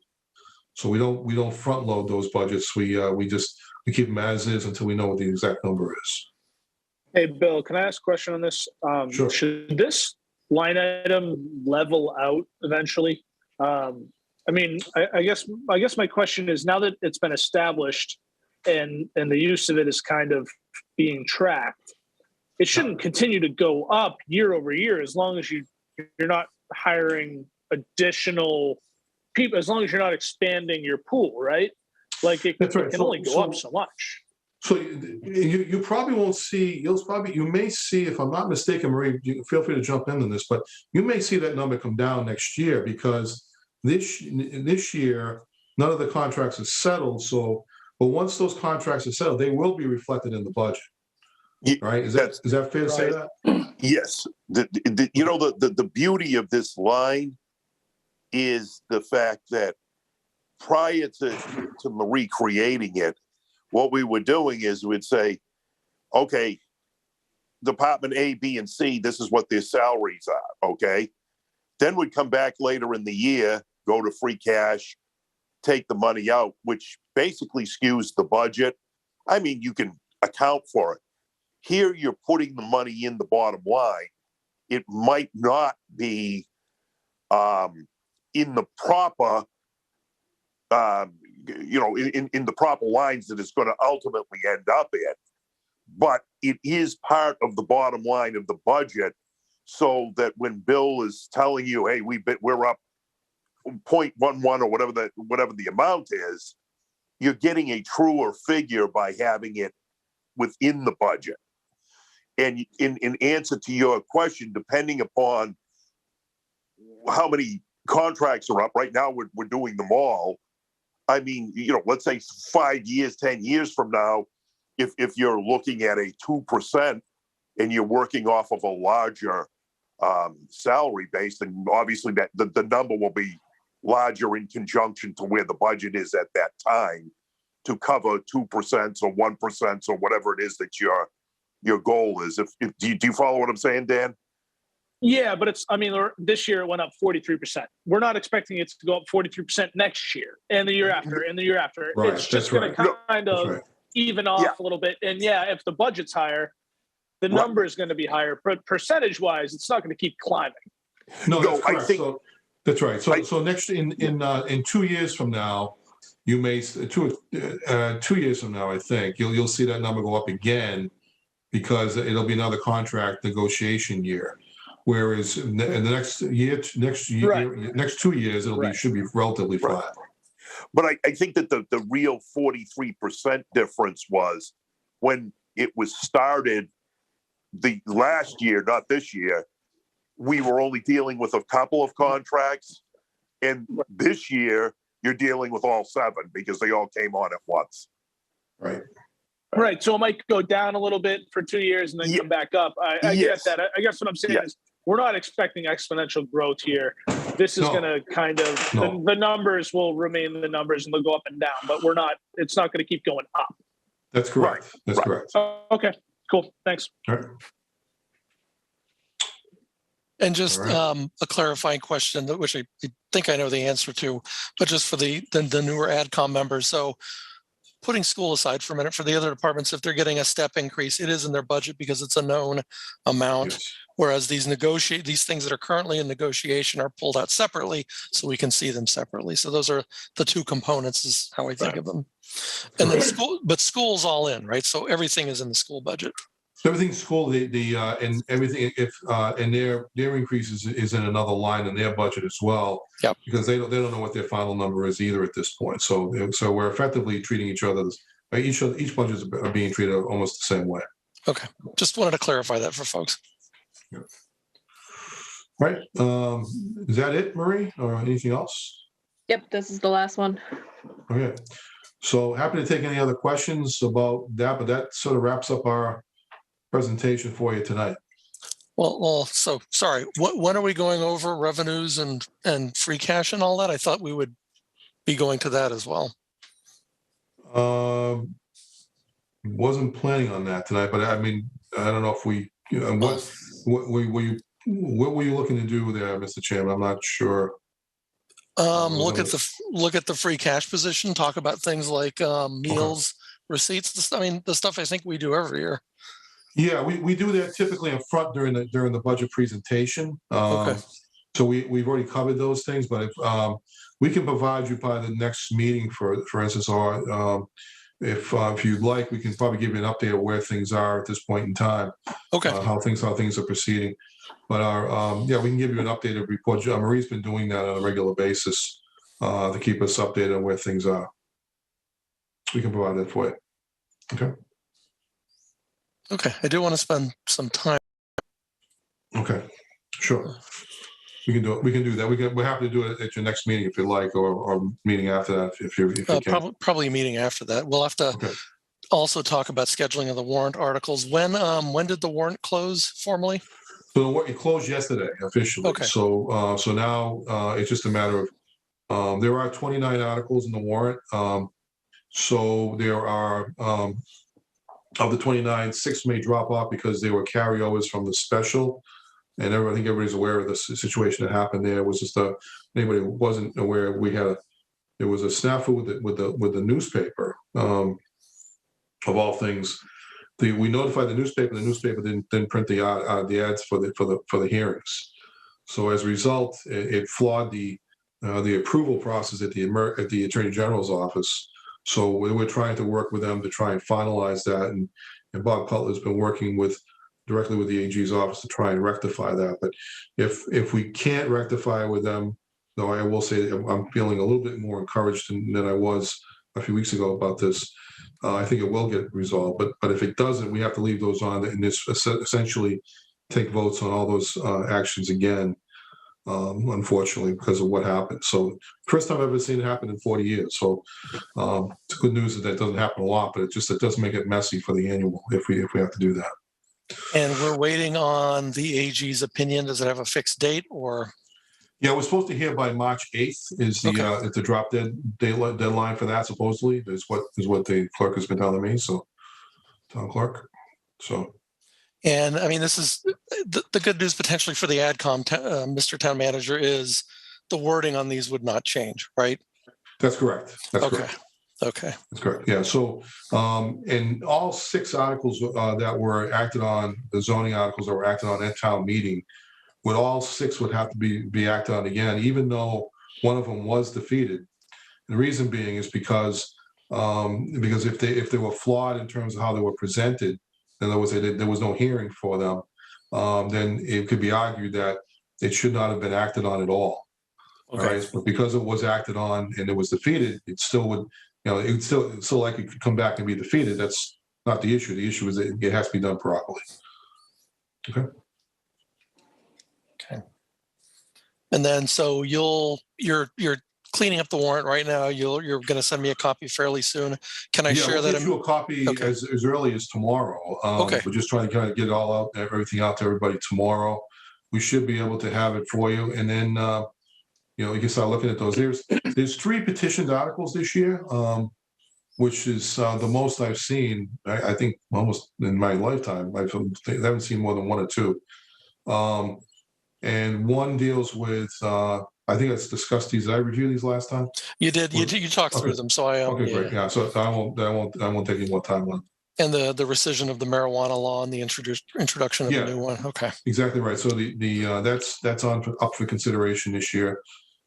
So we don't front load those budgets. We keep them as is until we know what the exact number is. Hey, Bill, can I ask a question on this? Sure. Should this line item level out eventually? I mean, I guess my question is, now that it's been established and the use of it is kind of being tracked, it shouldn't continue to go up year over year as long as you're not hiring additional people, as long as you're not expanding your pool, right? Like it can only go up so much. So you probably won't see, you may see, if I'm not mistaken, Marie, feel free to jump in on this, but you may see that number come down next year because this year, none of the contracts are settled. So, but once those contracts are settled, they will be reflected in the budget. Right? Is that fair to say that? Yes. The beauty of this line is the fact that prior to Marie creating it, what we were doing is we'd say, okay, Department A, B, and C, this is what their salaries are, okay? Then we'd come back later in the year, go to free cash, take the money out, which basically skews the budget. I mean, you can account for it. Here, you're putting the money in the bottom line. It might not be in the proper, in the proper lines that it's going to ultimately end up in, but it is part of the bottom line of the budget, so that when Bill is telling you, "Hey, we're up 0.11 or whatever the amount is," you're getting a truer figure by having it within the budget. And in answer to your question, depending upon how many contracts are up, right now we're doing them all. I mean, let's say 5 years, 10 years from now, if you're looking at a 2% and you're working off of a larger salary base, then obviously that the number will be larger in conjunction to where the budget is at that time to cover 2% or 1% or whatever it is that your goal is. Do you follow what I'm saying, Dan? Yeah, but this year it went up 43%. We're not expecting it to go up 43% next year and the year after and the year after. Right, it's just going to kind of even off a little bit. And yeah, if the budget's higher, the number is going to be higher. But percentage-wise, it's not going to keep climbing. No, that's correct. That's right. So next in 2 years from now, you may 2 years from now, I think you'll see that number go up again because it'll be another contract negotiation year. Whereas in the next 2 years, should be relatively flat. But I think that the real 43% difference was when it was started the last year, not this year, we were only dealing with a couple of contracts. And this year, you're dealing with all 7 because they all came on at once. Right. Right. So it might go down a little bit for 2 years and then come back up. I get that. I guess what I'm saying is we're not expecting exponential growth here. This is going to kind of, the numbers will remain the numbers and they'll go up and down, but it's not going to keep going up. That's correct. That's correct. Okay, cool. Thanks. All right. And just a clarifying question, which I think I know the answer to, but just for the newer AdCom members. So putting school aside for a minute, for the other departments, if they're getting a step increase, it is in their budget because it's a known amount. Yes. Whereas these things that are currently in negotiation are pulled out separately, so we can see them separately. So those are the two components, is how I think of them. And then school's all in, right? So everything is in the school budget. Everything's school, and everything, and their increases is in another line in their budget as well. Yep. Because they don't know what their final number is either at this point. So we're effectively treating each other, each budget are being treated almost the same way. Okay, just wanted to clarify that for folks. Yep. Right, is that it, Marie, or anything else? Yep, this is the last one. Okay, so happy to take any other questions about that, but that sort of wraps up our presentation for you tonight. Well, so sorry. When are we going over revenues and free cash and all that? I thought we would be going to that as well. Wasn't planning on that tonight, but I mean, I don't know if we, what were you looking to do there, Mr. Chairman? I'm not sure. Look at the free cash position. Talk about things like meals, receipts. I mean, the stuff I think we do every year. Yeah, we do that typically up front during the budget presentation. Okay. So we've already covered those things, but if we can provide you by the next meeting, for instance, or if you'd like, we can probably give you an update of where things are at this point in time. Okay. How things are proceeding. But we can give you an updated report. Marie's been doing that on a regular basis to keep us updated on where things are. We can provide that for you. Okay. Okay, I do want to spend some time. Okay, sure. We can do it. We can do that. We're happy to do it at your next meeting if you like, or meeting after that if you can. Probably a meeting after that. We'll have to also talk about scheduling of the warrant articles. When did the warrant close formally? So it closed yesterday officially. Okay. So now it's just a matter of there are 29 articles in the warrant. So there are of the 29, 6 may drop off because they were carryovers from the special. And I think everybody's aware of the situation that happened there. It was just anybody who wasn't aware, there was a snafu with the newspaper, of all things. We notified the newspaper. The newspaper didn't print the ads for the hearings. So as a result, it flawed the approval process at the Attorney General's office. So we're trying to work with them to try and finalize that, and Bob Cutler's been working directly with the AG's office to try and rectify that. But if we can't rectify with them, though, I will say I'm feeling a little bit more encouraged than I was a few weeks ago about this. I think it will get resolved. But if it doesn't, we have to leave those on and just essentially take votes on all those actions again. Unfortunately, because of what happened. So first time I've ever seen it happen in 40 years. So it's good news that doesn't happen a lot, but it does make it messy for the annual if we have to do that. And we're waiting on the AG's opinion. Does it have a fixed date or? Yeah, we're supposed to hear by March 8th is the drop deadline for that. Supposedly is what the clerk has been telling me. So town clerk. So. And I mean, this is the good news potentially for the AdCom, Mr. Town Manager, is the wording on these would not change, right? That's correct. That's okay. correct. Okay. That's correct. Yeah. So, and all 6 articles that were acted on, the zoning articles that were acted on at town meeting, all 6 would have to be acted on again, even though one of them was defeated. And the reason being is because if they were flawed in terms of how they were presented, in other words, there was no hearing for them, then it could be argued that it should not have been acted on at all. Okay. Right? But because it was acted on and it was defeated, it still would, it's still like it could come back and be defeated. That's not the issue. The issue is that it has to be done properly. Okay. Okay. And then so you're cleaning up the warrant right now. You're going to send me a copy fairly soon. Can I share that? We'll get you a copy as early as tomorrow. Okay. We're just trying to kind of get it all out, everything out to everybody tomorrow. We should be able to have it for you, and then you can start looking at those. There's 3 petitioned articles this year, which is the most I've seen. I think almost in my lifetime. I haven't seen more than 1 or 2. and one deals with, I think it's discussed these. Did I review these last time? You did. You talked through Okay. them, so I Okay, great. Yeah, so I won't take any more time on. And the rescission of the marijuana law and the introduction of Yeah. a new one. Okay. Exactly right. So that's up for consideration this year,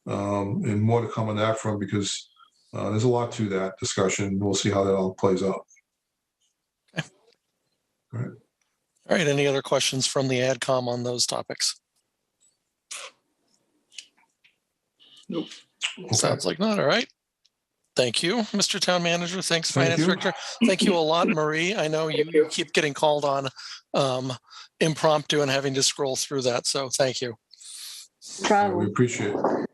and more to come on that front because there's a lot to that discussion. We'll see how that all plays out. Okay. All right. All right. Any other questions from the AdCom on those topics? Nope. Okay. Sounds like not. All right. Thank you, Mr. Town Manager. Thanks, Thank Finance you. Director. Thank you a lot, Marie. I know you keep getting called on impromptu and having to scroll through that. So thank you. We appreciate it.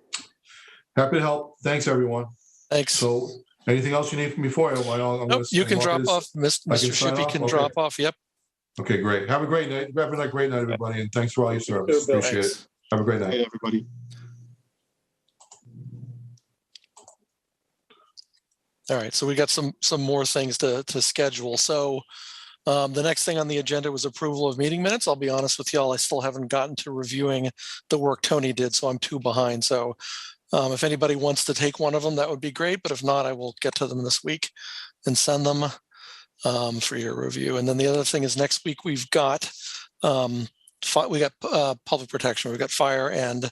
Happy to help. Thanks, everyone. Thanks. So anything else you need from me before? Nope, you can drop off. Mr. sign Shippey off? can Okay. drop off. Yep. Okay, great. Have a great night. Have a great night, everybody, and thanks for all your service. Bill. Appreciate Thanks. it. Have a great night. Hey, everybody. All right, so we got some more things to schedule. So the next thing on the agenda was approval of meeting minutes. I'll be honest with y'all, I still haven't gotten to reviewing the work Tony did, so I'm 2 behind. So if anybody wants to take one of them, that would be great. But if not, I will get to them this week and send them for your review. And then the other thing is next week we've got public protection. We've got fire and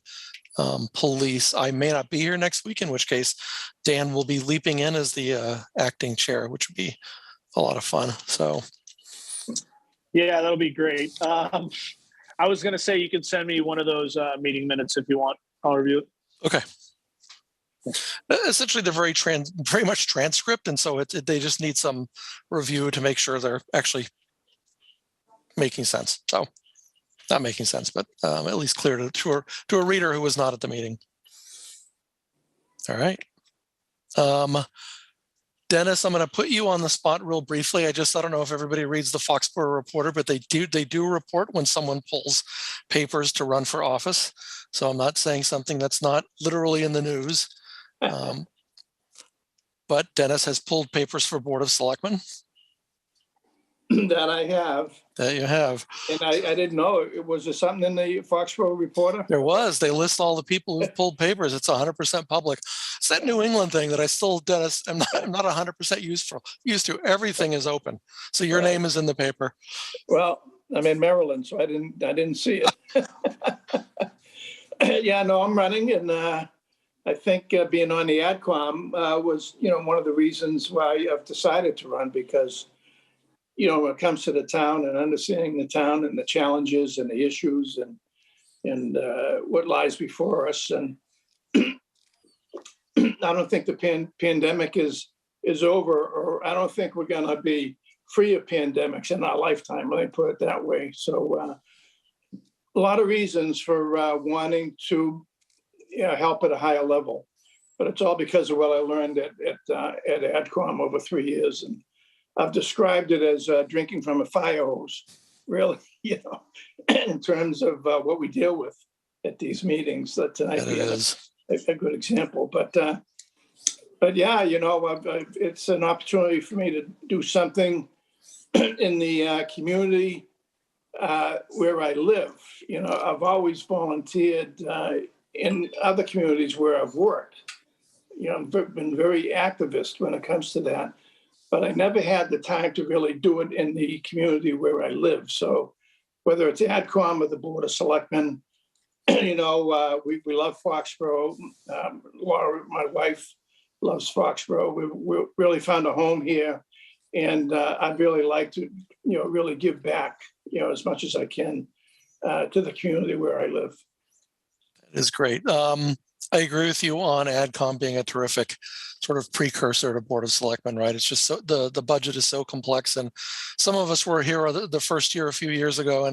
police. I may not be here next week, in which case Dan will be leaping in as the acting chair, which would be a lot of fun. So Yeah, that'll be great. I was going to say you can send me one of those meeting minutes if you want. I'll review it. okay. Essentially, they're very much transcript, and so they just need some review to make sure they're actually making sense. So not making sense, but at least clear to a reader who was not at the meeting. All right. Dennis, I'm going to put you on the spot real briefly. I don't know if everybody reads the Foxborough Reporter, but they do report when someone pulls papers to run for office. So I'm not saying something that's not literally in the news. But Dennis has pulled papers for Board of Selectmen. That I have. That you have. And I didn't know. Was there something in the Foxborough Reporter? There was. They list all the people who've pulled papers. It's 100% public. It's that New England thing that I still, Dennis, I'm not 100% used to. Everything is open. So your name is in the paper. Well, I'm in Maryland, so I didn't see it. Yeah, no, I'm running, and I think being on the AdCom was, one of the reasons why I've decided to run, because when it comes to the town and understanding the town and the challenges and the issues and what lies before us. And I don't think the pandemic is over, or I don't think we're going to be free of pandemics in our lifetime. Let me put it that way. So a lot of reasons for wanting to help at a higher level, but it's all because of what I learned at AdCom over 3 years. And I've described it as drinking from a fire hose, really, in terms of what we deal with at these meetings. That tonight is a good example. But yeah, it's an opportunity for me to do something in the community where I live. I've always volunteered in other communities where I've worked. I've been very activist when it comes to that. But I never had the time to really do it in the community where I live. So whether it's AdCom or the Board of Selectmen, we love Foxborough. Laura, my wife, loves Foxborough. We really found a home here. And I'd really like to, really give back, as much as I can to the community where I live. That is great. I agree with you on AdCom being a terrific sort of precursor to Board of Selectmen, right? It's just so the budget is so complex, and some of us were here the first year a few years ago,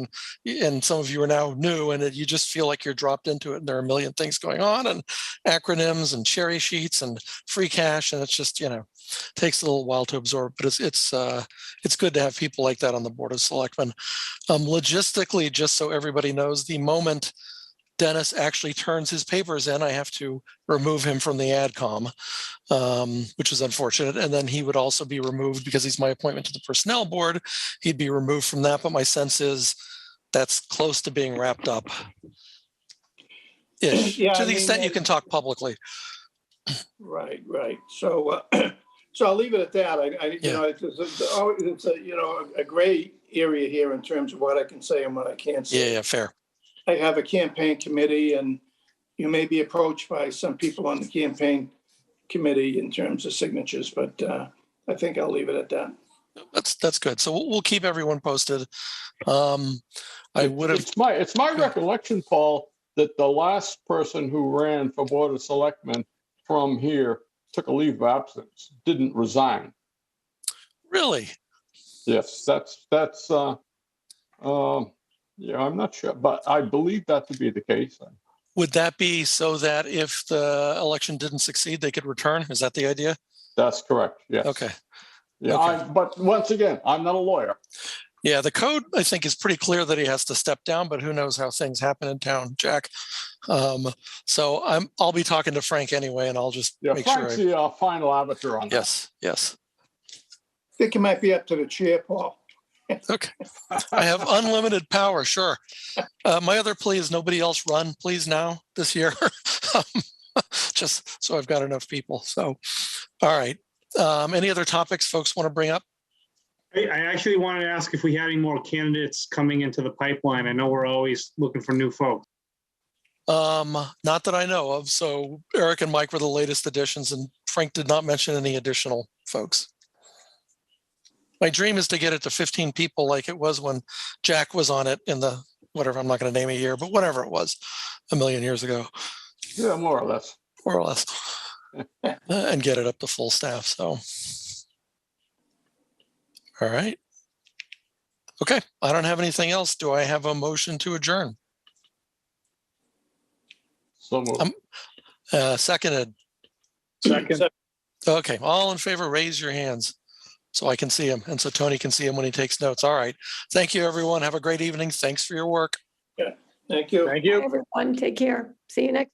and some of you are now new, and you just feel like you're dropped into it, and there are a million things going on, and acronyms and cherry sheets and free cash, and it's just takes a little while to absorb. But it's good to have people like that on the Board of Selectmen. Logistically, just so everybody knows, the moment Dennis actually turns his papers in, I have to remove him from the AdCom, which is unfortunate. And then he would also be removed because he's my appointment to the Personnel Board. He'd be removed from that. But my sense is that's close to being wrapped up. ish, Yeah, to I the mean, extent you can talk publicly. Right, right. So, so I'll leave it at that. Yeah. It's a gray area here in terms of what I can say and what I can't say. Yeah, fair. I have a campaign committee, and you may be approached by some people on the campaign committee in terms of signatures, but I think I'll leave it at that. That's good. So we'll keep everyone posted. I would have. It's my recollection, Paul, that the last person who ran for Board of Selectmen from here took a leave of absence, didn't resign. Really? Yes, yeah, I'm not sure, but I believe that to be the case. Would that be so that if the election didn't succeed, they could return? Is that the idea? That's correct, yes. Okay. Yeah, Okay. but once again, I'm not a lawyer. Yeah, the code, I think, is pretty clear that he has to step down, but who knows how things happen in town, Jack. So I'll be talking to Frank anyway, and I'll just Yeah, make Frank's sure. the final arbiter on that. Yes. I think it might be up to the chair, Paul. Okay. I have unlimited power, sure. My other plea is nobody else run, please, now this year. Just so I've got enough people. So, all right. Any other topics folks want to bring up? I actually wanted to ask if we had any more candidates coming into the pipeline. I know we're always looking for new folks. Not that I know of. So Eric and Mike were the latest additions, and Frank did not mention any additional folks. My dream is to get it to 15 people like it was when Jack was on it in the, whatever, I'm not going to name a year, but whatever it was, a million years ago. Yeah, more or less. More or less. And get it up to full staff. So, all right. Okay. I don't have anything else. Do I have a motion to adjourn? So moved. Seconded. Second. Okay. All in favor, raise your hands so I can see him. And so Tony can see him when he takes notes. All right. Thank you, everyone. Have a great evening. Thanks for your work. Thank you. Thank you. Everyone, take care. See you next.